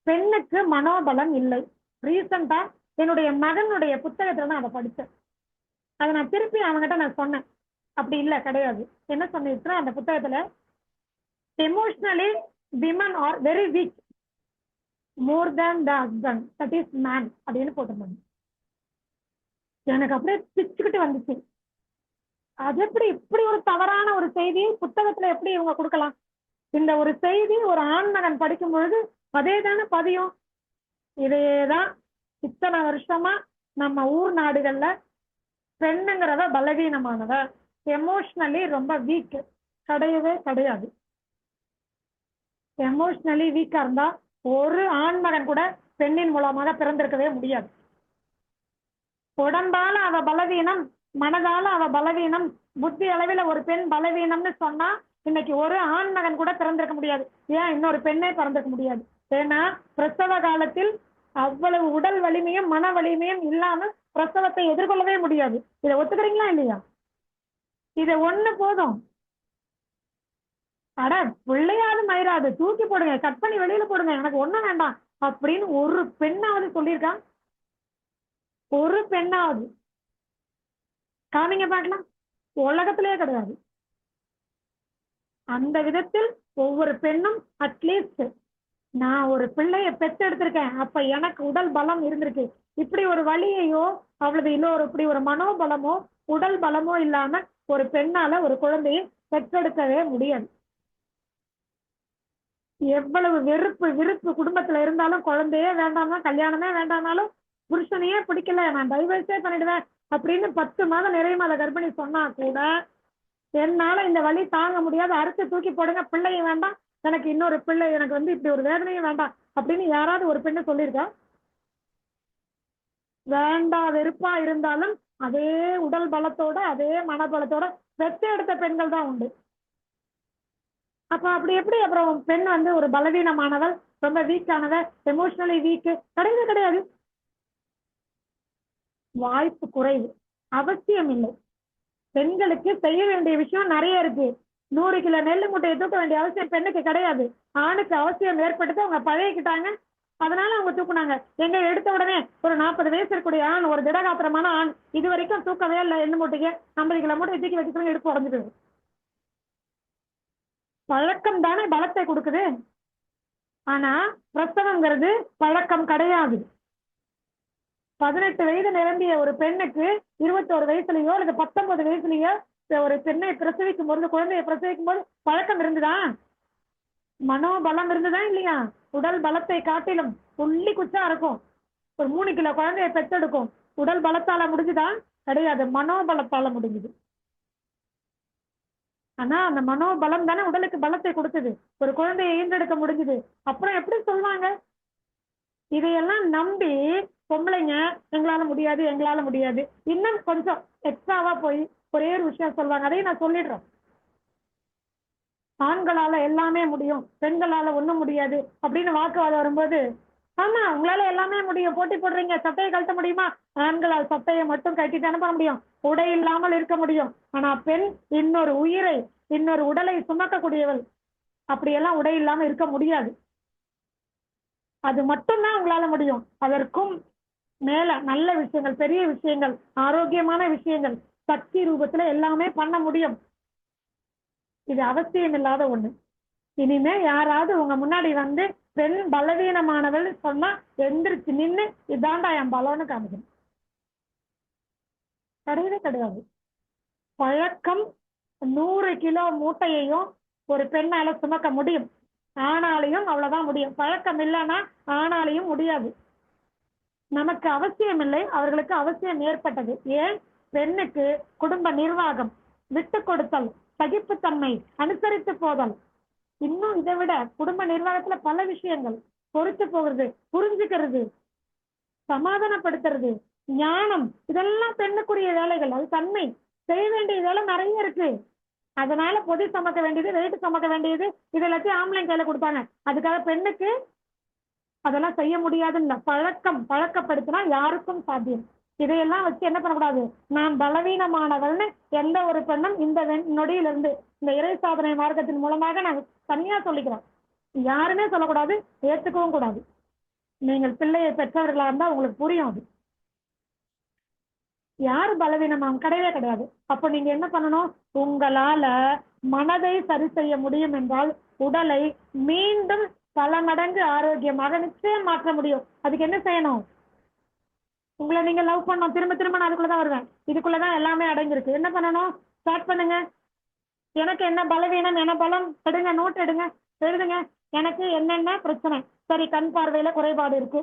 பெண்ணுக்கு மனோபலம் இல்லை. ரீசெண்டா என்னுடைய மகனுடைய புத்தகத்துல நான் அதை படித்தேன். அதை நான் திருப்பி அவங்ககிட்ட நான் சொன்னேன். அப்படி இல்லை, கிடையாது. என்ன சொன்னீங்கன்னா, அந்த புத்தகத்துல emotionally women are very weak more than the husband, that is man அப்படின்னு போட்டிருந்தாங்க. எனக்கு அப்படியே பிச்சுக்கிட்டு வந்துச்சு. அது எப்படி இப்படி ஒரு தவறான ஒரு செய்தி புத்தகத்துல எப்படி இவங்க கொடுக்கலாம்? இந்த ஒரு செய்தி ஒரு ஆண்மகன் படிக்கும் பொழுது அதே தானே பதியும். இதேதான் இத்தனை வருஷமா நம்ம ஊர் நாடுகள்ல பெண்ணுங்கிறத பலவீனமானவ, எமோஷனலி ரொம்ப வீக் கிடையவே கிடையாது. எமோஷனலி வீக்கா இருந்தா ஒரு ஆண்மகன் கூட பெண்ணின் மூலமாக பிறந்திருக்கவே முடியாது. உடம்பால அவ பலவீனம், மனதால அவ பலவீனம், புத்தி அளவில் ஒரு பெண் பலவீனம்னு சொன்னா இன்னைக்கு ஒரு ஆண்மகன் கூட பிறந்திருக்க முடியாது. ஏன் இன்னொரு பெண்ணே பிறந்திருக்க முடியாது? ஏன்னா பிரசவ காலத்தில் அவ்வளவு உடல் வலிமையும் மன வலிமையும் இல்லாம பிரசவத்தை எதிர்கொள்ளவே முடியாது. இதை ஒத்துக்கிறீங்களா இல்லையா? இது ஒண்ணு போதும். அட பிள்ளையாவது மயிராது, தூக்கி போடுங்க, கட் பண்ணி வெளியில போடுங்க, எனக்கு ஒண்ணும் வேண்டாம் அப்படின்னு ஒரு பெண்ணாவது சொல்லியிருக்கான்? ஒரு பெண்ணாவது காமிங்க பார்க்கலாம். உலகத்திலே கிடையாது. அந்த விதத்தில் ஒவ்வொரு பெண்ணும் அட்லீஸ்ட் நான் ஒரு பிள்ளைய பெற்றெடுத்திருக்கேன், அப்ப எனக்கு உடல் பலம் இருந்திருக்கு, இப்படி ஒரு வலியையோ அவ்வளவு இன்னொரு இப்படி ஒரு மனோபலமோ உடல் பலமோ இல்லாம ஒரு பெண்ணால ஒரு குழந்தையை பெற்றெடுக்கவே முடியாது. எவ்வளவு வெறுப்பு விருப்பு குடும்பத்துல இருந்தாலும், குழந்தையே வேண்டாமா, கல்யாணமே வேண்டாம்னாலும், புருஷனையே பிடிக்கல நான் டைவர்ஸே பண்ணிடுவேன் அப்படின்னு 10 மாதம் நிறைய மாத கர்ப்பிணி சொன்னா கூட, என்னால இந்த வலி தாங்க முடியாது, அறுத்து தூக்கி போடுங்க, பிள்ளையும் வேண்டாம், எனக்கு இன்னொரு பிள்ளை, எனக்கு இப்படி ஒரு வேதனையும் வேண்டாம் அப்படின்னு யாராவது ஒரு பெண்ணு சொல்லியிருக்கா? வேண்டா வெறுப்பா இருந்தாலும் அதே உடல் பலத்தோட அதே மனபலத்தோட பெற்று எடுத்த பெண்கள் தான் உண்டு. அப்ப அப்படி எப்படி அப்புறம் பெண் ஒரு பலவீனமானவள், ரொம்ப வீக்கானவ, எமோஷனலி வீக் கிடையவே கிடையாது. வாய்ப்பு குறைவு, அவசியம் இல்லை. பெண்களுக்கு செய்ய வேண்டிய விஷயம் நிறைய இருக்கு. 100 கிலோ நெல்லு மூட்டையை தூக்க வேண்டிய அவசியம் பெண்ணுக்கு கிடையாது. ஆணுக்கு அவசியம் ஏற்பட்டு அவங்க பழகிக்கிட்டாங்க, அதனால அவங்க தூக்குனாங்க. எங்க எடுத்த உடனே ஒரு 40 வயசு இருக்கக்கூடிய ஆண், ஒரு திடகாத்திரமான ஆண், இது வரைக்கும் தூக்கவே இல்லை எண்ணு மூட்டைக்கு, 50 கிலோ மூட்டை தூக்கி வச்சுக்கணும், எடுப்பு உடஞ்சிட்டு. பழக்கம் தானே பலத்தை கொடுக்குது. ஆனா பிரசவங்கிறது பழக்கம் கிடையாது. 18 வயது நிரம்பிய ஒரு பெண்ணுக்கு 21 வயசுலயோ அல்லது 19 வயசுலயோ ஒரு பெண்ணை பிரசவிக்கும் போது, குழந்தையை பிரசவிக்கும் போது பழக்கம் இருந்துதா? மனோபலம் இருந்துதா இல்லையா? உடல் பலத்தை காட்டிலும் புள்ளி குச்சா இருக்கும். ஒரு 3 கிலோ குழந்தையை பெற்றெடுக்கும். உடல் பலத்தால முடிஞ்சுதா? கிடையாது, மனோபலத்தால முடிஞ்சுது. ஆனா அந்த மனோபலம் தானே உடலுக்கு பலத்தை கொடுத்தது, ஒரு குழந்தையை ஈன்றெடுக்க முடிஞ்சது. அப்புறம் எப்படி சொல்லுவாங்க? இதையெல்லாம் நம்பி பொம்பளைங்க எங்களால முடியாது எங்களால முடியாது, இன்னும் கொஞ்சம் எக்ஸ்ட்ராவா போய் ஒரே ஒரு விஷயம் சொல்லுவாங்க. அதையும் நான் சொல்லிடுறேன். ஆண்களால எல்லாமே முடியும், பெண்களால ஒண்ணும் முடியாது அப்படின்னு வாக்குவாதம் வரும்போது ஆமா, உங்களால எல்லாமே முடியும். போட்டி போடுறீங்க, சட்டையை கழட்ட முடியுமா? ஆண்களால் சட்டையை மட்டும் கட்டிட்டு அனுப்ப முடியும், உடை இல்லாமல் இருக்க முடியும். ஆனா பெண் இன்னொரு உயிரை, இன்னொரு உடலை சுமக்கக்கூடியவள். அப்படியெல்லாம் உடை இல்லாம இருக்க முடியாது. அது மட்டும்தான் உங்களால முடியும். அதற்கும் மேல நல்ல விஷயங்கள், பெரிய விஷயங்கள், ஆரோக்கியமான விஷயங்கள், சக்தி ரூபத்துல எல்லாமே பண்ண முடியும். இது அவசியம் இல்லாத ஒண்ணு. இனிமே யாராவது உங்க முன்னாடி வந்து பெண் பலவீனமானவள் சொன்னா எந்திரிச்சு நின்னு இதாண்டா என் பலம்னு காமிக்கணும். கிடையவே கிடையாது. பழக்கம் 100 கிலோ மூட்டையையும் ஒரு பெண்ணால சுமக்க முடியும். ஆனாலையும் அவ்வளவுதான் முடியும். பழக்கம் இல்லைன்னா ஆனாலையும் முடியாது. நமக்கு அவசியம் இல்லை, அவர்களுக்கு அவசியம் ஏற்பட்டது. ஏன்? பெண்ணுக்கு குடும்ப நிர்வாகம், விட்டு கொடுத்தல், சகிப்புத்தன்மை, அனுசரித்து போதல், இன்னும் இதை விட குடும்ப நிர்வாகத்துல பல விஷயங்கள், பொறுத்து போகிறது, புரிஞ்சுக்கிறது, சமாதானப்படுத்துறது, ஞானம், இதெல்லாம் பெண்ணுக்குரிய வேலைகள். அது தன்மை. செய்ய வேண்டிய வேலை நிறைய இருக்கு. அதனால பொதி சமக்க வேண்டியது, வெயிட்டு சமக்க வேண்டியது, இது எல்லாத்தையும் ஆம்பளை கையில கொடுத்தாங்க. அதுக்காக பெண்ணுக்கு அதெல்லாம் செய்ய முடியாதுன்னு பழக்கப்படுத்தினா யாருக்கும் சாத்தியம். இதையெல்லாம் வச்சு என்ன பண்ணக்கூடாது, நான் பலவீனமானவள்னு எந்த ஒரு பெண்ணும் இந்த நொடியிலிருந்து இந்த இறை சாதனை மார்க்கத்தின் மூலமாக நான் தனியா சொல்லிக்கிறேன். யாருமே சொல்லக்கூடாது, ஏத்துக்கவும் கூடாது. நீங்கள் பிள்ளையை பெற்றவர்களா இருந்தா உங்களுக்கு புரியும். அது யாரு பலவீனமாம் கிடையவே கிடையாது. அப்ப நீங்க என்ன பண்ணணும்? உங்களால மனதை சரி செய்ய முடியும் என்றால் உடலை மீண்டும் பல மடங்கு ஆரோக்கியமாக நிச்சயம் மாற்ற முடியும். அதுக்கு என்ன செய்யணும்? உங்களை நீங்க லவ் பண்ணணும். திரும்ப திரும்ப நான் அதுக்குள்ளதான் வருவேன். இதுக்குள்ளதான் எல்லாமே அடங்கியிருக்கு. என்ன பண்ணணும்? ஸ்டார்ட் பண்ணுங்க. எனக்கு என்ன பலவீனம், என்ன பலம், எடுங்க, நோட் எடுங்க, எழுதுங்க. எனக்கு என்னென்ன பிரச்சனை? சரி, கண் பார்வையில குறைபாடு இருக்கு.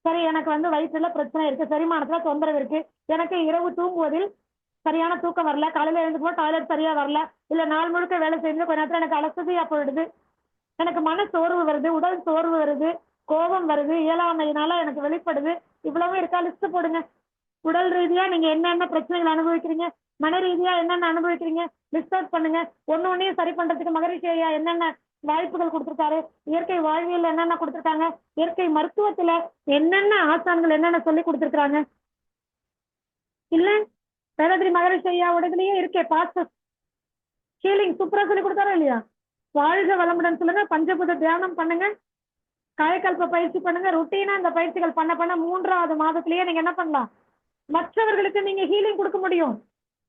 சரி, எனக்கு வந்து வயிற்றுல பிரச்சனை இருக்கு, செரிமானத்துல தொந்தரவு இருக்கு, எனக்கு இரவு தூங்குவதில் சரியான தூக்கம் வரல, காலையில எழுந்துக்கும் டாய்லெட் சரியா வரல, இல்ல நாள் முழுக்க வேலை செய்யுது, கொஞ்ச நேரத்துல எனக்கு அலசதியா போயிடுது, எனக்கு மன சோர்வு வருது, உடல் சோர்வு வருது, கோபம் வருது, இயலாமையினால எனக்கு வெளிப்படுது. இவ்வளவு இருக்கா? லிஸ்ட் போடுங்க. உடல் ரீதியா நீங்க என்னென்ன பிரச்சனைகள் அனுபவிக்கிறீங்க, மன ரீதியா என்னென்ன அனுபவிக்கிறீங்க, லிஸ்ட் அவுட் பண்ணுங்க. ஒன்னொன்னையும் சரி பண்றதுக்கு மகரிஷி ஐயா என்னென்ன வாய்ப்புகள் கொடுத்திருக்காரு, இயற்கை வாழ்வியல் என்னென்ன கொடுத்திருக்காங்க, இயற்கை மருத்துவத்துல என்னென்ன ஆசான்கள் என்னென்ன சொல்லி கொடுத்திருக்காங்க. இல்ல வேதாத்ரி மகரிஷி ஐயா உடனே இருக்கே பாஸ்டர் ஹீலிங் சூப்பரா சொல்லி கொடுத்தாரா இல்லையா? வாழ்க வளமுடன் சொல்லுங்க, பஞ்சபூத தியானம் பண்ணுங்க, காயக்கல்ப பயிற்சி பண்ணுங்க. ருட்டீனா இந்த பயிற்சிகள் பண்ண பண்ண 3வது மாதத்திலேயே நீங்க என்ன பண்ணலாம்? மற்றவர்களுக்கு நீங்க ஹீலிங் கொடுக்க முடியும்,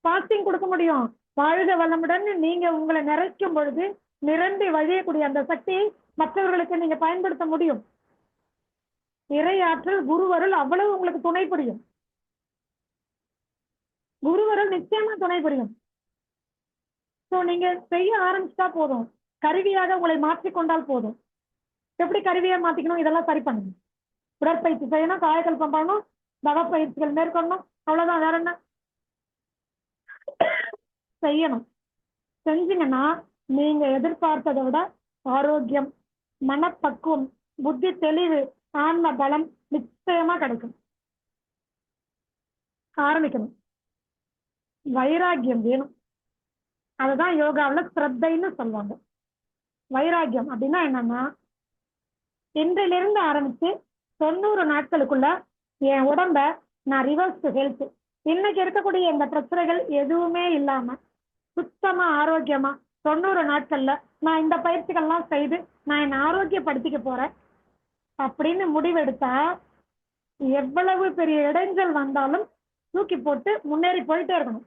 பாஸ்டிங் கொடுக்க முடியும். வாழ்க வளமுடன் நீங்க உங்களை நிறைக்கும் பொழுது நிரம்பி வழியக்கூடிய அந்த சக்தியை மற்றவர்களுக்கு நீங்க பயன்படுத்த முடியும். இறையாற்றல், குருவருள் அவ்வளவு உங்களுக்கு துணை புரியும். குருவருள் நிச்சயமா துணை புரியும். சோ நீங்க செய்ய ஆரம்பிச்சா போதும். கருவியாக உங்களை மாற்றிக்கொண்டால் போதும். எப்படி கருவியா மாத்திக்கணும்? இதெல்லாம் சரி பண்ணுங்க. உடற்பயிற்சி செய்யணும், காயக்கல்பம் பண்ணணும், தவ பயிற்சிகள் மேற்கொள்ளணும். அவ்வளவுதான். வேற என்ன செய்யணும்? செஞ்சீங்கன்னா நீங்க எதிர்பார்த்ததை விட ஆரோக்கியம், மனப்பக்குவம், புத்தி தெளிவு, ஆன்ம பலம் நிச்சயமா கிடைக்கும். ஆரம்பிக்கணும். வைராக்கியம் வேணும். அதுதான் யோகாவுல ஸ்ரத்தைன்னு சொல்லுவாங்க. வைராக்கியம் அப்படின்னா என்னன்னா, இன்றிலிருந்து ஆரம்பிச்சு 90 நாட்களுக்குள்ள என் உடம்ப நான் ரிவர்ஸ் டு ஹெல்த், இன்னைக்கு இருக்கக்கூடிய இந்த பிரச்சனைகள் எதுவுமே இல்லாம சுத்தமா ஆரோக்கியமா 90 நாட்கள்ல நான் இந்த பயிற்சிகள்லாம் செய்து நான் என்னை ஆரோக்கியப்படுத்திக்க போறேன் அப்படின்னு முடிவெடுத்தா எவ்வளவு பெரிய இடைஞ்சல் வந்தாலும் தூக்கி போட்டு முன்னேறி போயிட்டே இருக்கணும்.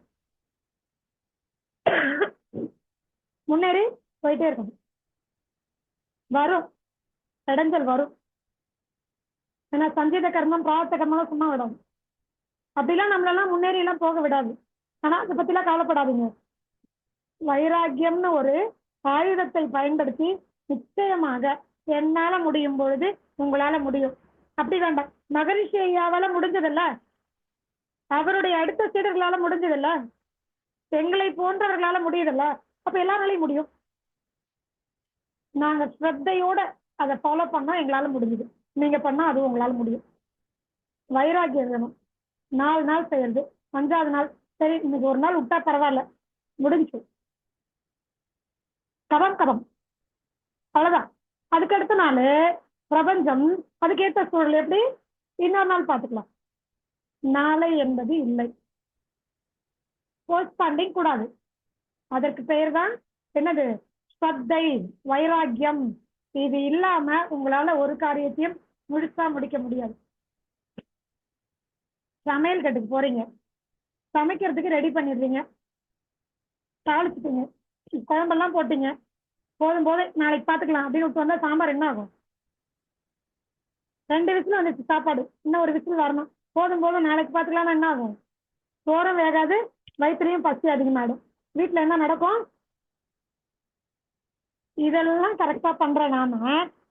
முன்னேறி போயிட்டே இருக்கணும். வரும், இடைஞ்சல் வரும். ஏன்னா சஞ்சீத கர்மம், பிரார்த்த கர்மம் சும்மா விடாது. அப்படிலாம் நம்மளெல்லாம் முன்னேறி எல்லாம் போக விடாது. ஆனா அதை பத்திலாம் கவலைப்படாதீங்க. வைராக்கியம்னு ஒரு ஆயுதத்தை பயன்படுத்தி நிச்சயமாக என்னால முடியும் பொழுது உங்களால முடியும். அப்படி வேண்டாம். மகரிஷி ஐயாவால முடிஞ்சதில்ல, அவருடைய அடுத்த சீடர்களால முடிஞ்சதில்ல, எங்களை போன்றவர்களால முடியுதில்ல, அப்ப எல்லாராலையும் முடியும். நாங்க ஸ்ரத்தையோட அதை ஃபாலோ பண்ணா எங்களால முடியுது. நீங்க பண்ணா அது உங்களால முடியும். வைராக்கியம் வேணும். 4 நாள் செய்யறது, 5வது நாள் சரி இன்னைக்கு ஒரு நாள் விட்டா பரவாயில்ல, முடிஞ்சு கவம் கவம் அவ்வளவுதான். அதுக்கு அடுத்த நாள் பிரபஞ்சம், அதுக்கேற்ற சூழல் எப்படி இன்னொரு நாள் பார்த்துக்கலாம். நாளை என்பது இல்லை, போஸ்ட்பாண்டிங் கூடாது. அதற்கு பெயர் தான் என்னது? ஸ்ரத்தை, வைராக்கியம். இது இல்லாம உங்களால ஒரு காரியத்தையும் முழுசா முடிக்க முடியாது. சமையல் கட்டுக்கு போறீங்க, சமைக்கிறதுக்கு ரெடி பண்ணிடுறீங்க, தாளிச்சுட்டீங்க, குழம்பெல்லாம் போட்டீங்க, போதும் போது நாளைக்கு பார்த்துக்கலாம் அப்படின்னு விட்டு வந்தா சாம்பார் என்ன ஆகும்? 2 விசில் வந்துச்சு சாப்பாடு, இன்னும் ஒரு விசில் வரணும், போதும் போதும் நாளைக்கு பார்த்துக்கலாம்னா என்ன ஆகும்? சோறும் வேகாது, வயிற்றுலையும் பசி அதிகமாயிடும். வீட்டுல என்ன நடக்கும்? இதெல்லாம் கரெக்டா பண்ற நாம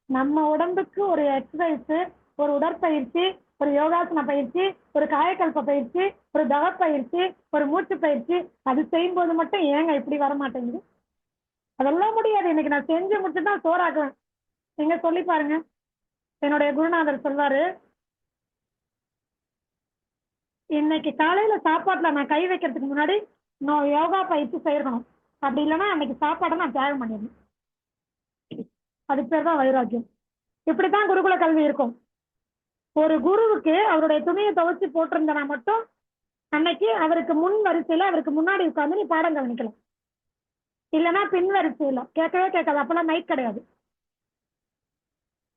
நம்ம உடம்புக்கு ஒரு எக்ஸசைஸ், ஒரு உடற்பயிற்சி, ஒரு யோகாசன பயிற்சி, ஒரு காயக்கல்ப பயிற்சி, ஒரு தவ பயிற்சி, ஒரு மூச்சு பயிற்சி, அது செய்யும் போது மட்டும் ஏங்க இப்படி வர மாட்டேங்குது? அதெல்லாம் முடியாது. இன்னைக்கு நான் செஞ்சு முடிச்சுதான் சோறாக்குவேன். நீங்க சொல்லி பாருங்க. என்னுடைய குருநாதர் சொல்வாரு, இன்னைக்கு காலையில சாப்பாட்டுல நான் கை வைக்கிறதுக்கு முன்னாடி நான் யோகா பயிற்சி செய்யணும், அப்படி இல்லைன்னா அன்னைக்கு சாப்பாடை நான் தியாகம் பண்ணிடணும். அதுக்கு பேர் தான் வைராக்கியம். இப்படித்தான் குருகுல கல்வி இருக்கும். ஒரு குருவுக்கு அவருடைய துணியை துவைச்சு போட்டிருந்தனா மட்டும் அன்னைக்கு அவருக்கு முன் வரிசையில அவருக்கு முன்னாடி உட்கார்ந்து நீ பாடம் கவனிக்கலாம். இல்லைன்னா பின் வரிசையில கேட்கவே கேட்காது. அப்பெல்லாம் மைக் கிடையாது.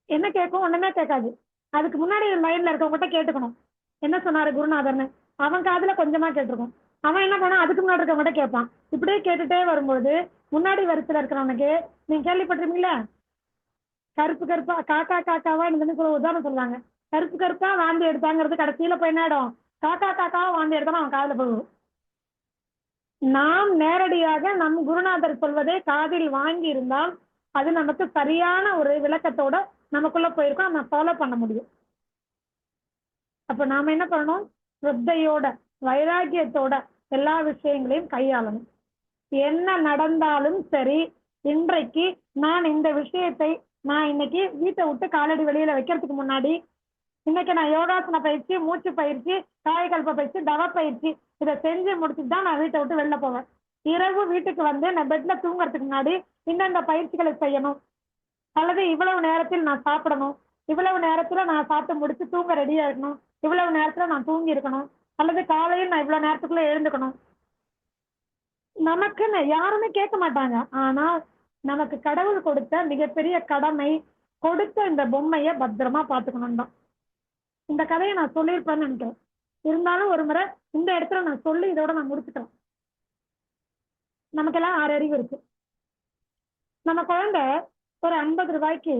என்ன கேட்கும்? ஒண்ணுமே கேட்காது. அதுக்கு முன்னாடி லைன்ல இருக்கவங்ககிட்ட கேட்டுக்கணும் என்ன சொன்னாரு குருநாதர்னு. அவன் காதுல கொஞ்சமா கேட்டிருக்கும். அவன் என்ன பண்ணா அதுக்கு முன்னாடி இருக்கவங்ககிட்ட கேட்பான். இப்படியே கேட்டுட்டே வரும்போது முன்னாடி வரிசையில இருக்கிறவனுக்கு, நீங்க கேள்விப்பட்டிருக்கீங்களா, கருப்பு கருப்பா காக்கா காக்காவா இந்த உதாரணம் சொல்லுவாங்க. கருப்பு கருப்பா வாந்தி எடுத்தாங்கிறது கடைசியில போய் என்ன ஆயிடும்? காக்கா காக்காவா வாந்தி எடுத்தாலும் அவன் காதுல போகும். நாம் நேரடியாக நம் குருநாதர் சொல்வதை காதில் வாங்கி இருந்தால் அது நமக்கு சரியான ஒரு விளக்கத்தோட நமக்குள்ள போயிருக்கோம், நம்ம ஃபாலோ பண்ண முடியும். அப்ப நாம என்ன பண்ணணும்? ஸ்ரத்தையோட, வைராக்கியத்தோட எல்லா விஷயங்களையும் கையாளணும். என்ன நடந்தாலும் சரி, இன்றைக்கு நான் இந்த விஷயத்தை நான் இன்னைக்கு வீட்டை விட்டு காலடி வெளியில வைக்கிறதுக்கு முன்னாடி இன்னைக்கு நான் யோகாசன பயிற்சி, மூச்சு பயிற்சி, காயகல்ப பயிற்சி, தவ பயிற்சி இதை செஞ்சு முடிச்சுட்டு தான் நான் வீட்டை விட்டு வெளில போவேன். இரவு வீட்டுக்கு வந்து நான் பெட்ல தூங்குறதுக்கு முன்னாடி இந்தந்த பயிற்சிகளை செய்யணும், அல்லது இவ்வளவு நேரத்தில் நான் சாப்பிடணும், இவ்வளவு நேரத்துல நான் சாப்பிட்டு முடிச்சு தூங்க ரெடியா இருக்கணும், இவ்வளவு நேரத்துல நான் தூங்கி இருக்கணும், அல்லது காலையில் நான் இவ்வளவு நேரத்துக்குள்ள எழுந்துக்கணும். நமக்கு யாருமே கேட்க மாட்டாங்க. ஆனா நமக்கு கடவுள் கொடுத்த மிகப்பெரிய கடமை, கொடுத்த இந்த பொம்மைய பத்திரமா பாத்துக்கணும் தான். இந்த கதையை நான் சொல்லியிருப்பேன்னு நினைக்கிறேன். இருந்தாலும் ஒரு முறை இந்த இடத்துல நான் சொல்லி இதோட நான் முடிச்சுக்கிறேன். நமக்கெல்லாம் 6 அறிவு இருக்கு. நம்ம குழந்தை ஒரு 50 ரூபாய்க்கு,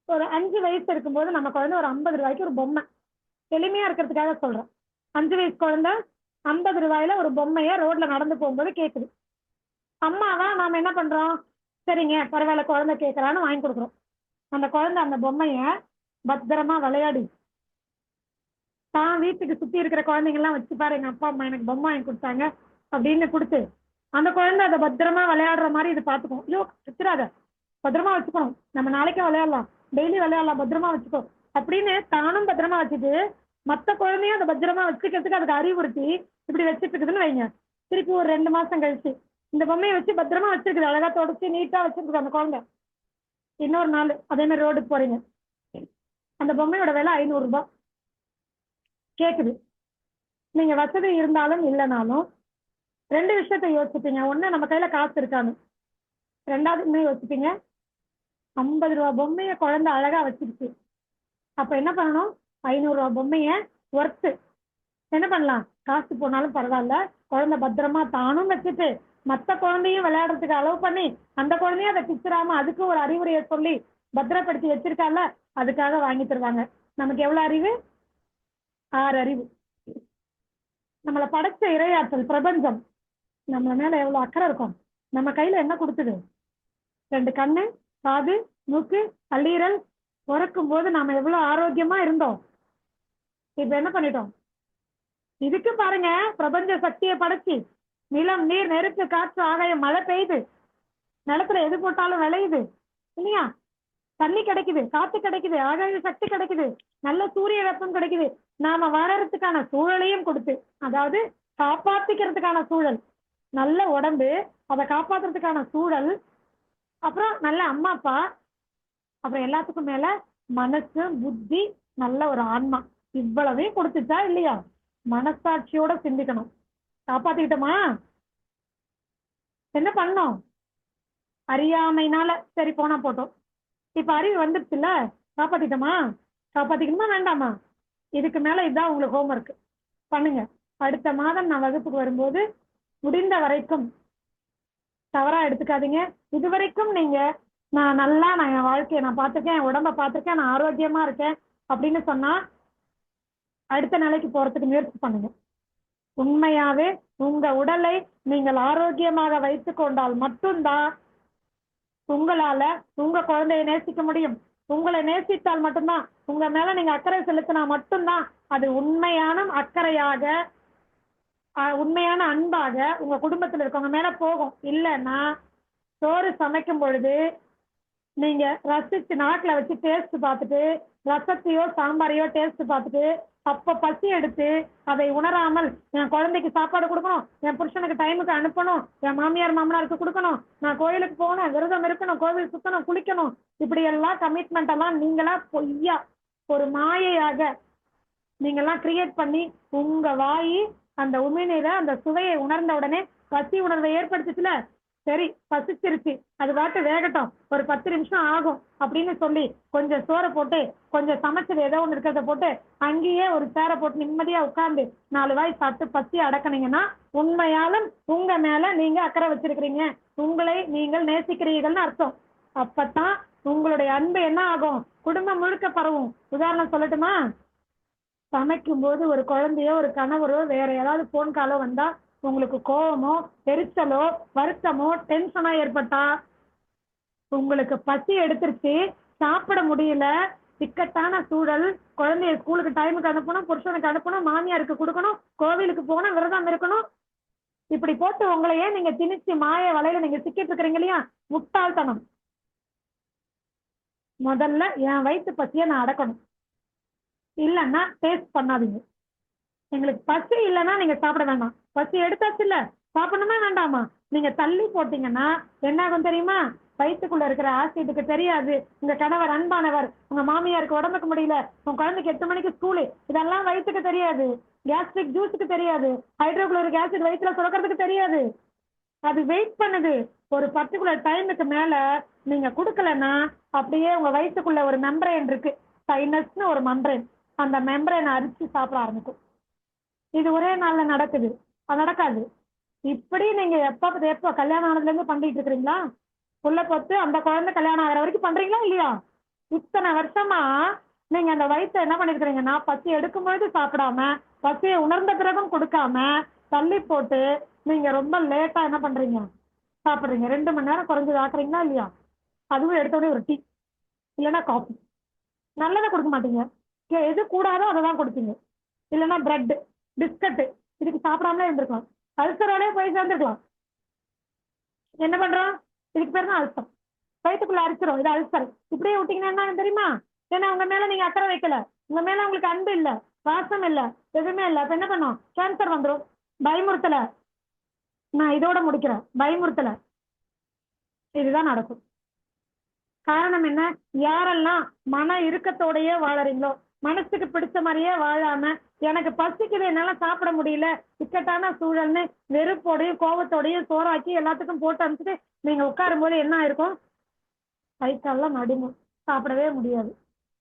ஒரு 5 வயசு இருக்கும்போது நம்ம குழந்தை ஒரு 50 ரூபாய்க்கு ஒரு பொம்மை, எளிமையா இருக்கிறதுக்காக சொல்றேன், 5 வயசு குழந்தை 50 ரூபாயில ஒரு பொம்மைய ரோட்ல நடந்து போகும்போது கேக்குது. அம்மாவா நாம என்ன பண்றோம்? சரிங்க பரவாயில்ல குழந்தை கேட்கறான்னு வாங்கி கொடுக்குறோம். அந்த குழந்தை அந்த பொம்மைய பத்திரமா விளையாடி தான் வீட்டுக்கு சுத்தி இருக்கிற குழந்தைங்க எல்லாம் வச்சு பாரு, எங்க அப்பா அம்மா எனக்கு பொம்மை வாங்கி கொடுத்தாங்க அப்படின்னு கொடுத்து அந்த குழந்தை அதை பத்திரமா விளையாடுற மாதிரி இது பாத்துக்கும். ஐயோ வச்சிடாத, பத்திரமா வச்சுக்கணும், நம்ம நாளைக்கே விளையாடலாம், டெய்லி விளையாடலாம், பத்திரமா வச்சுக்கோ அப்படின்னு தானும் பத்திரமா வச்சுட்டு மத்த குழந்தையும் அதை பத்திரமா வச்சுக்கிறதுக்கு அதுக்கு அறிவுறுத்தி இப்படி வச்சுட்டு இருக்குதுன்னு வைங்க. திருப்பி ஒரு 2 மாசம் கழிச்சு இந்த பொம்மையை வச்சு பத்திரமா வச்சிருக்குது, அழகா தொடச்சு நீட்டா வச்சிருக்குது அந்த குழந்தை. இன்னொரு நாள் அதே மாதிரி ரோடுக்கு போறீங்க, அந்த பொம்மையோட விலை 500 ரூபாய் கேக்குது. நீங்க வசதி இருந்தாலும் இல்லைனாலும் 2 விஷயத்த யோசிப்பீங்க. ஒண்ணு, நம்ம கையில காசு இருக்கான்னு. 2வது என்ன யோசிப்பீங்க? 50 ரூபாய் பொம்மைய குழந்தை அழகா வச்சிருச்சு. அப்ப என்ன பண்ணணும்? 500 ரூபாய் பொம்மைய ஒர்த்து என்ன பண்ணலாம்? காசு போனாலும் பரவாயில்ல, குழந்தை பத்திரமா தானும் வச்சுட்டு மத்த குழந்தையும் விளையாடுறதுக்கு அலோவ் பண்ணி அந்த குழந்தையும் அதை பிச்சிராம அதுக்கு ஒரு அறிவுரையை சொல்லி பத்திரப்படுத்தி வச்சிருக்கால, அதுக்காக வாங்கி தருவாங்க. நமக்கு எவ்வளவு அறிவு? 6 அறிவு. நம்மளை படைச்ச இறையாற்றல் பிரபஞ்சம் நம்ம மேல எவ்வளவு அக்கறை இருக்கும். நம்ம கையில என்ன கொடுத்தது? 2 கண்ணு, காது, மூக்கு, கல்லீரல். பிறக்கும் போது நாம எவ்வளவு ஆரோக்கியமா இருந்தோம். இப்ப என்ன பண்ணிட்டோம்? இதுக்கு பாருங்க, பிரபஞ்ச சக்தியை படைச்சு நிலம், நீர், நெருப்பு, காற்று, ஆகாயம், மழை பெய்யுது, நிலத்துல எது போட்டாலும் விளையுது இல்லையா? தண்ணி கிடைக்குது, காத்து கிடைக்குது, ஆகாய சக்தி கிடைக்குது, நல்ல சூரிய வெப்பம் கிடைக்குது. நாம வாழறதுக்கான சூழலையும் கொடுத்து, அதாவது காப்பாத்திக்கிறதுக்கான சூழல், நல்ல உடம்பு, அதை காப்பாத்துறதுக்கான சூழல், அப்புறம் நல்ல அம்மா அப்பா, அப்புறம் எல்லாத்துக்கும் மேல மனசு, புத்தி, நல்ல ஒரு ஆன்மா, இவ்வளவையும் கொடுத்துச்சா இல்லையா? மனசாட்சியோட சிந்திக்கணும். காப்பாத்திக்கிட்டோமா? என்ன பண்ணோம்? அறியாமைனால சரி போனா போட்டோம். இப்ப அறிவு வந்துருச்சுல்ல, காப்பாத்திட்டோமா? காப்பாத்திக்கணுமா வேண்டாமா? இதுக்கு மேல இதுதான் உங்களுக்கு ஹோம்ஒர்க். பண்ணுங்க. அடுத்த மாதம் நான் வகுப்புக்கு வரும்போது முடிந்த வரைக்கும் தவறா எடுத்துக்காதீங்க. இதுவரைக்கும் நீங்க நான் என் வாழ்க்கையை நான் பார்த்துருக்கேன், என் உடம்ப பார்த்துருக்கேன், நான் ஆரோக்கியமா இருக்கேன் அப்படின்னு சொன்னா அடுத்த நிலைக்கு போறதுக்கு முயற்சி பண்ணுங்க. உண்மையாவே உங்க உடலை நீங்கள் ஆரோக்கியமாக வைத்துக் கொண்டால் மட்டும்தான் உங்களால உங்க குழந்தையை நேசிக்க முடியும். உங்களை நேசித்தால் மட்டும்தான், உங்க மேல நீங்க அக்கறை செலுத்தினா மட்டும்தான் அது உண்மையான அக்கறையாக, உண்மையான அன்பாக உங்க குடும்பத்துல இருக்கவங்க மேல போகும். இல்லைன்னா சோறு சமைக்கும் பொழுது நீங்க ரசிச்சு நாக்குல வச்சு டேஸ்ட் பார்த்துட்டு, ரசத்தையோ சாம்பாரையோ டேஸ்ட் பார்த்துட்டு அப்ப பசி எடுத்து அதை உணராமல் என் குழந்தைக்கு சாப்பாடு கொடுக்கணும், என் புருஷனுக்கு டைமுக்கு அனுப்பணும், என் மாமியார் மாமனாருக்கு கொடுக்கணும், நான் கோயிலுக்கு போகணும், விரதம் இருக்கணும், கோவில் சுத்தணும், குளிக்கணும், இப்படி எல்லாம் கமிட்மெண்ட் எல்லாம் நீங்களா பொய்யா ஒரு மாயையாக நீங்கெல்லாம் கிரியேட் பண்ணி உங்க வாயி அந்த உமிழ்நீரை அந்த சுவையை உணர்ந்த உடனே பசி உணர்வை ஏற்படுத்துச்சுல, சரி பசிச்சிருச்சு அது பாட்டு வேகட்டும் ஒரு 10 நிமிஷம் ஆகும் அப்படின்னு சொல்லி கொஞ்சம் சோறை போட்டு கொஞ்சம் சமைச்சது ஏதோ ஒன்று இருக்கிறத போட்டு அங்கேயே ஒரு சேரை போட்டு நிம்மதியா உட்கார்ந்து 4 வாய் சாப்பிட்டு பசி அடக்குனீங்கன்னா உண்மையாலும் உங்க மேல நீங்க அக்கறை வச்சிருக்கிறீங்க, உங்களை நீங்கள் நேசிக்கிறீர்கள்னு அர்த்தம். அப்பத்தான் உங்களுடைய அன்பு என்ன ஆகும்? குடும்பம் முழுக்க பரவும். உதாரணம் சொல்லட்டுமா? சமைக்கும் போது ஒரு குழந்தையோ ஒரு கணவரோ வேற ஏதாவது போன் காலோ வந்தா உங்களுக்கு கோபமோ எரிச்சலோ வருத்தமோ டென்ஷனோ ஏற்பட்டா, உங்களுக்கு பசி எடுத்துருச்சு, சாப்பிட முடியல, இக்கட்டான சூழல், குழந்தைய ஸ்கூலுக்கு டைமுக்கு அனுப்பணும், புருஷனுக்கு அனுப்பணும், மாமியாருக்கு கொடுக்கணும், கோவிலுக்கு போகணும், விரதம் இருக்கணும், இப்படி போட்டு உங்களையே நீங்க திணிச்சு மாய வலையில நீங்க சிக்கிட்டு இருக்கிறீங்க இல்லையா? முட்டாள்தனம். முதல்ல என் வயிற்று பசியை நான் அடக்கணும். இல்லைன்னா டேஸ்ட் பண்ணாதீங்க. எங்களுக்கு பசி இல்லைன்னா நீங்க சாப்பிட வேண்டாம். பசி எடுத்தாச்சு இல்ல, சாப்பிடணுமா வேண்டாமா? நீங்க தள்ளி போட்டீங்கன்னா என்ன ஆகும் தெரியுமா? வயிற்றுக்குள்ள இருக்கிற ஆசிட்டுக்கு தெரியாது உங்க கணவர் அன்பானவர், உங்க மாமியாருக்கு உடம்புக்கு முடியல, உங்க குழந்தைக்கு 8 மணிக்கு ஸ்கூலு, இதெல்லாம் வயிற்றுக்கு தெரியாது. கேஸ்ட்ரிக் ஜூஸுக்கு தெரியாது. ஹைட்ரோகுளோரிக் ஆசிட் வயிற்றுல சுரக்கிறதுக்கு தெரியாது. அது வெயிட் பண்ணுது. ஒரு பர்டிகுலர் டைமுக்கு மேல நீங்க கொடுக்கலன்னா அப்படியே உங்க வயிற்றுக்குள்ள ஒரு மெம்பரேன் இருக்கு, சைனஸ்னு ஒரு மெம்பரேன், அந்த மெம்பரேனை அரிச்சு சாப்பிட ஆரம்பிக்கும். இது ஒரே நாள்ல நடக்குது? அது நடக்காது. இப்படி நீங்க எப்ப கல்யாணம் ஆனதுல இருந்து பண்ணிட்டு இருக்கிறீங்களா? புள்ள பொத்து அந்த குழந்தை கல்யாணம் ஆகிற வரைக்கும் பண்றீங்களா இல்லையா? இத்தனை வருஷமா நீங்க அந்த வயிற்றை என்ன பண்ணிருக்கிறீங்கன்னா பசி எடுக்கும்போது சாப்பிடாம, பசியை உணர்ந்த பிறகும் கொடுக்காம தள்ளி போட்டு நீங்க ரொம்ப லேட்டா என்ன பண்றீங்க? சாப்பிடுறீங்க. 2 மணி நேரம் குறைஞ்சது ஆக்குறீங்களா இல்லையா? அதுவும் எடுத்தோடனே ஒரு டீ இல்லைன்னா காஃபி. நல்லதை கொடுக்க மாட்டீங்க. எது கூடாதோ அதை தான் கொடுப்பீங்க. இல்லைன்னா பிரெட் பிஸ்கட்டு, இதுக்கு சாப்பிடாமலே இருந்திருக்கலாம். அல்சரோடய போய் சேர்ந்துருக்கலாம். என்ன பண்றோம்? இதுக்கு பேர் தான் அல்சர். வயிற்றுக்குள்ள அரிச்சிரும், இது அல்சர். இப்படியே விட்டீங்கன்னா என்ன தெரியுமா? ஏன்னா உங்க மேல நீங்க அக்கறை வைக்கல, உங்க மேல உங்களுக்கு அன்பு இல்ல, வாசம் இல்ல, எதுவுமே இல்ல. அப்ப என்ன பண்ணும்? கேன்சர் வந்துடும். பயமுறுத்தல. நான் இதோட முடிக்கிறேன். பயமுறுத்தல. இதுதான் நடக்கும். காரணம் என்ன? யாரெல்லாம் மன இறுக்கத்தோடயே வாழறீங்களோ, மனசுக்கு பிடிச்ச மாதிரியே வாழாம எனக்கு பசிக்குது என்னால சாப்பிட முடியல இக்கட்டான சூழல்னு வெறுப்போடையும் கோபத்தோடையும் சோறாக்கி எல்லாத்துக்கும் போட்டு அனுப்பிச்சுட்டு நீங்க உட்காரும் போது என்ன ஆயிருக்கும்? கை கால்லாம் நடுங்கும், சாப்பிடவே முடியாது.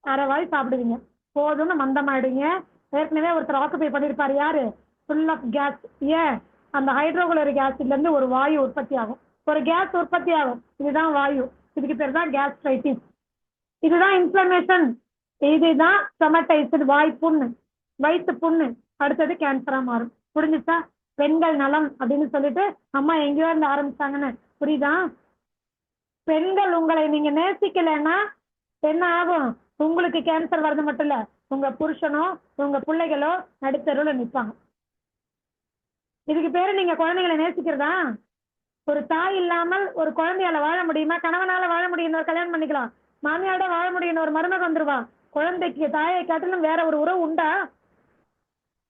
அரைவாய் சாப்பிடுவீங்க, போதும்னு மந்தமாயிடுங்க. ஏற்கனவே ஒருத்தர் ஆக்குபை பண்ணிருப்பாரு. யாரு? Full of gas. ஏன்? அந்த ஹைட்ரோகுளோரிக் ஆசிட்ல இருந்து ஒரு வாயு உற்பத்தி ஆகும், ஒரு கேஸ் உற்பத்தி ஆகும். இதுதான் வாயு. இதுக்கு பேர் தான் கேஸ்ட்ரைட்டிஸ். இதுதான் இன்ஃப்ளமேஷன். இதுதான் ஸ்டொமடைட்டிஸ், வாய் புண்ணு, வயிற்று புண்ணு. அடுத்தது கேன்சரா மாறும். புரிஞ்சுச்சா? பெண்கள் நலம் அப்படின்னு சொல்லிட்டு அம்மா எங்கேயோ இருந்து ஆரம்பிச்சாங்கன்னு புரியுதா? பெண்கள் உங்களை நீங்க நேசிக்கலைன்னா என்ன ஆகும்? உங்களுக்கு கேன்சர் வர்றது மட்டும் இல்ல, உங்க புருஷனோ உங்க பிள்ளைகளோ நடுத்தருவில் நிற்பாங்க. இதுக்கு பேரு நீங்க குழந்தைகளை நேசிக்கிறதா? ஒரு தாய் இல்லாமல் ஒரு குழந்தையால வாழ முடியுமா? கணவனால வாழ முடியும், ஒரு கல்யாணம் பண்ணிக்கலாம். மாமியாரோட வாழ முடியும், ஒரு மருமக வந்துருவா. குழந்தைக்கு தாயை காட்டிலும் வேற ஒரு உறவு உண்டா?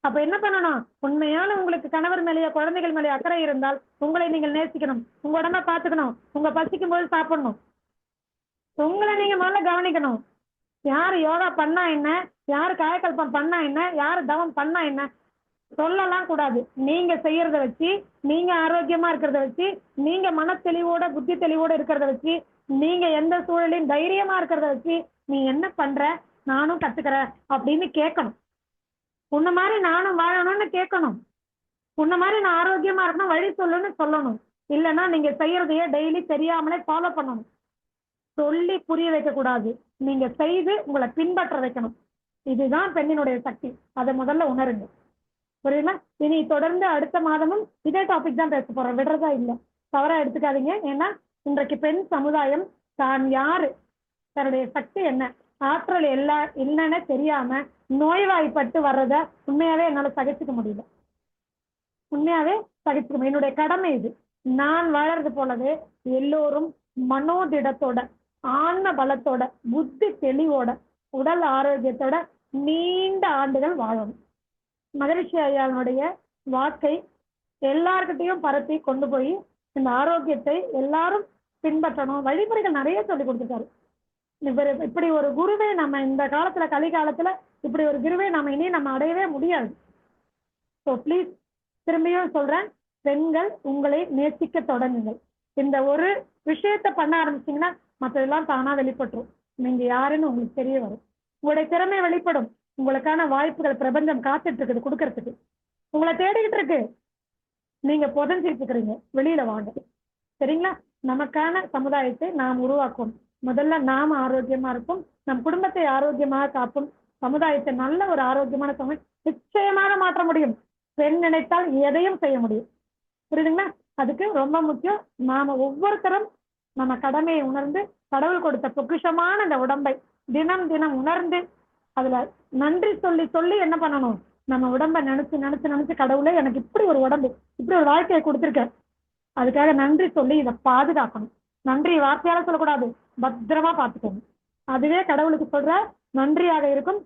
அப்ப என்ன பண்ணணும்? உண்மையான உங்களுக்கு கணவர் மேலேயோ குழந்தைகள் மேலேயோ அக்கறை இருந்தால் உங்களை நீங்கள் நேசிக்கணும், உங்க உடம்ப பாத்துக்கணும், உங்க பசிக்கும் போது சாப்பிடணும், உங்களை நீங்க முதல்ல கவனிக்கணும். யாரு யோகா பண்ணா என்ன, யாரு காயக்கல்பம் பண்ணா என்ன, யாரு தவம் பண்ணா என்ன சொல்லலாம் கூடாது. நீங்க செய்யறத வச்சு, நீங்க ஆரோக்கியமா இருக்கிறத வச்சு, நீங்க மன தெளிவோட புத்தி தெளிவோட இருக்கிறத வச்சு, நீங்க எந்த சூழலையும் தைரியமா இருக்கிறத வச்சு, நீ என்ன பண்ற, நானும் கத்துக்கிறேன் அப்படின்னு கேட்கணும். உன்ன மாதிரி நானும் வாழணும்னு கேட்கணும். உன்ன மாதிரி நான் ஆரோக்கியமா இருக்கணும் வழி சொல்லுன்னு சொல்லணும். இல்லைன்னா நீங்க செய்யறதையே டெய்லி தெரியாமலே ஃபாலோ பண்ணணும். சொல்லி புரிய வைக்க கூடாது. நீங்க செய்து உங்களை பின்பற்ற வைக்கணும். இதுதான் பெண்ணினுடைய சக்தி. அதை முதல்ல உணருங்க. புரியுதா? இனி தொடர்ந்து அடுத்த மாதமும் இதே டாபிக் தான் பேச போறோம். விடுறதா இல்ல. தவறா எடுத்துக்காதீங்க. ஏன்னா இன்றைக்கு பெண் சமுதாயம் தான் யாரு, தன்னுடைய சக்தி என்ன, ஆற்றல் என்னன்னு தெரியாம நோய்வாய்ப்பட்டு வர்றத உண்மையாவே என்னால சகிச்சுக்க முடியல. உண்மையாவே சகிச்சுக்க என்னுடைய கடமை இது. நான் வாழறது போலவே எல்லோரும் மனோதிடத்தோட, ஆன்ம பலத்தோட, புத்தி தெளிவோட, உடல் ஆரோக்கியத்தோட நீண்ட ஆண்டுகள் வாழணும். மகரிஷி ஐயாவுடைய வாக்கை எல்லார்கிட்டையும் பரப்பி கொண்டு போய் இந்த ஆரோக்கியத்தை எல்லாரும் பின்பற்றணும். வழிமுறைகள் நிறைய சொல்லி கொடுத்துருக்காரு. இப்படி ஒரு குருவை நம்ம இந்த காலத்துல, கலிகாலத்துல இப்படி ஒரு குருவை நம்ம இனி நம்ம அடையவே முடியாது. ஸோ ப்ளீஸ், திரும்பியும் சொல்றேன், பெண்கள் உங்களை நேசிக்க தொடங்குங்கள். இந்த ஒரு விஷயத்த பண்ண ஆரம்பிச்சீங்கன்னா மற்றதெல்லாம் தானா வெளிப்பட்டுரும். நீங்க யாருன்னு உங்களுக்கு தெரிய வரும். உங்களுடைய திறமை வெளிப்படும். உங்களுக்கான வாய்ப்புகள் பிரபஞ்சம் காத்துட்டு இருக்குது கொடுக்கறதுக்கு. உங்களை தேடிக்கிட்டு இருக்கு. நீங்க புதஞ்சிட்டு இருக்கிறீங்க. வெளியில வாங்க. சரிங்களா? நமக்கான சமுதாயத்தை நாம் உருவாக்கும். முதல்ல நாம ஆரோக்கியமா இருக்கும், நம் குடும்பத்தை ஆரோக்கியமாக காப்போம், சமுதாயத்தை நல்ல ஒரு ஆரோக்கியமான சமுதாயம் நிச்சயமாக மாற்ற முடியும். பெண் நினைத்தால் எதையும் செய்ய முடியும். புரியுதுங்களா? அதுக்கு ரொம்ப முக்கியம், நாம ஒவ்வொருத்தரும் நம்ம கடமையை உணர்ந்து கடவுள் கொடுத்த பொக்கிஷமான இந்த உடம்பை தினம் தினம் உணர்ந்து அதுல நன்றி சொல்லி சொல்லி என்ன பண்ணணும், நம்ம உடம்ப நினைச்சு நினைச்சு நினைச்சு கடவுளே எனக்கு இப்படி ஒரு உடம்பு, இப்படி ஒரு வாழ்க்கையை கொடுத்துருக்கேன், அதுக்காக நன்றி சொல்லி இதை பாதுகாக்கணும். நன்றி வார்த்தையால சொல்லக்கூடாது, பத்திரமா பார்த்துக்கணும். அதுவே கடவுளுக்கு சொல்ற நன்றியாக இருக்கும்.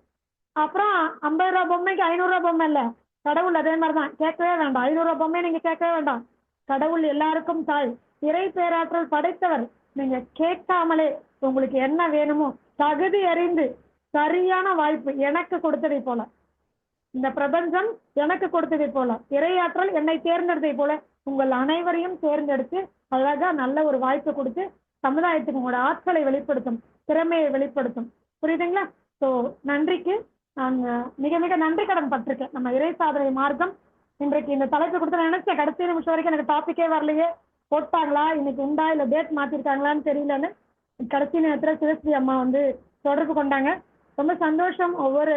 அப்புறம் 50 ரூபாய் பொம்மைக்கு 500 ரூபாய் பொம்மை இல்ல, கடவுள் அதே மாதிரிதான். கேட்கவே வேண்டாம். 500 ரூபாய் பொம்மை நீங்க கேட்கவே வேண்டாம். கடவுள் எல்லாருக்கும் தாய், இறை பேராற்றல் படைத்தவர். நீங்க கேட்காமலே உங்களுக்கு என்ன வேணுமோ தகுதி அறிந்து சரியான வாய்ப்பு எனக்கு கொடுத்ததை போல, இந்த பிரபஞ்சம் எனக்கு கொடுத்ததை போல, இறையாற்றல் என்னை தேர்ந்தெடுத்ததை போல உங்கள் அனைவரையும் தேர்ந்தெடுத்து அழகா நல்ல ஒரு வாய்ப்பு கொடுத்து சமுதாயத்துக்கு உங்களோட ஆற்றலை வெளிப்படுத்தும், திறமையை வெளிப்படுத்தும். புரியுதுங்களா? ஸோ நன்றிக்கு நான் மிக மிக நன்றி கடன் பட்டிருக்கேன். நம்ம இறை சாதனை மார்க்கம் இன்றைக்கு இந்த தலைப்பு கொடுத்து நினைச்சேன். கடைசி நிமிஷம் வரைக்கும் எனக்கு டாபிக்கே வரலையே, போட்டாங்களா இன்னைக்கு உண்டா இல்லை டேட் மாத்திருக்காங்களான்னு தெரியலன்னு கடைசி நேரத்தில் சிவஸ்ரீ அம்மா தொடர்பு கொண்டாங்க. ரொம்ப சந்தோஷம். ஒவ்வொரு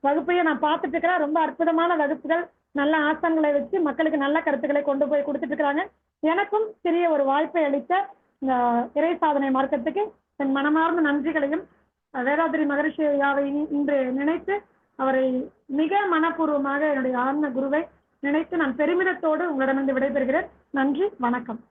வகுப்பையும் நான் பார்த்துட்டு இருக்கிறேன். ரொம்ப அற்புதமான வகுப்புகள், நல்ல ஆசனங்களை வச்சு மக்களுக்கு நல்ல கருத்துக்களை கொண்டு போய் கொடுத்துட்டு இருக்கிறாங்க. எனக்கும் சிறிய ஒரு வாய்ப்பை அளித்த இந்த இறை சாதனை மார்க்கத்துக்கு என் மனமார்ந்த நன்றிகளையும், வேதாதிரி மகரிஷி ஐயாவை இன்று நினைத்து அவரை மிக மனப்பூர்வமாக என்னுடைய ஆன்ம குருவை நினைத்து நான் பெருமிதத்தோடு உங்களிடமிருந்து விடைபெறுகிறேன். நன்றி, வணக்கம்.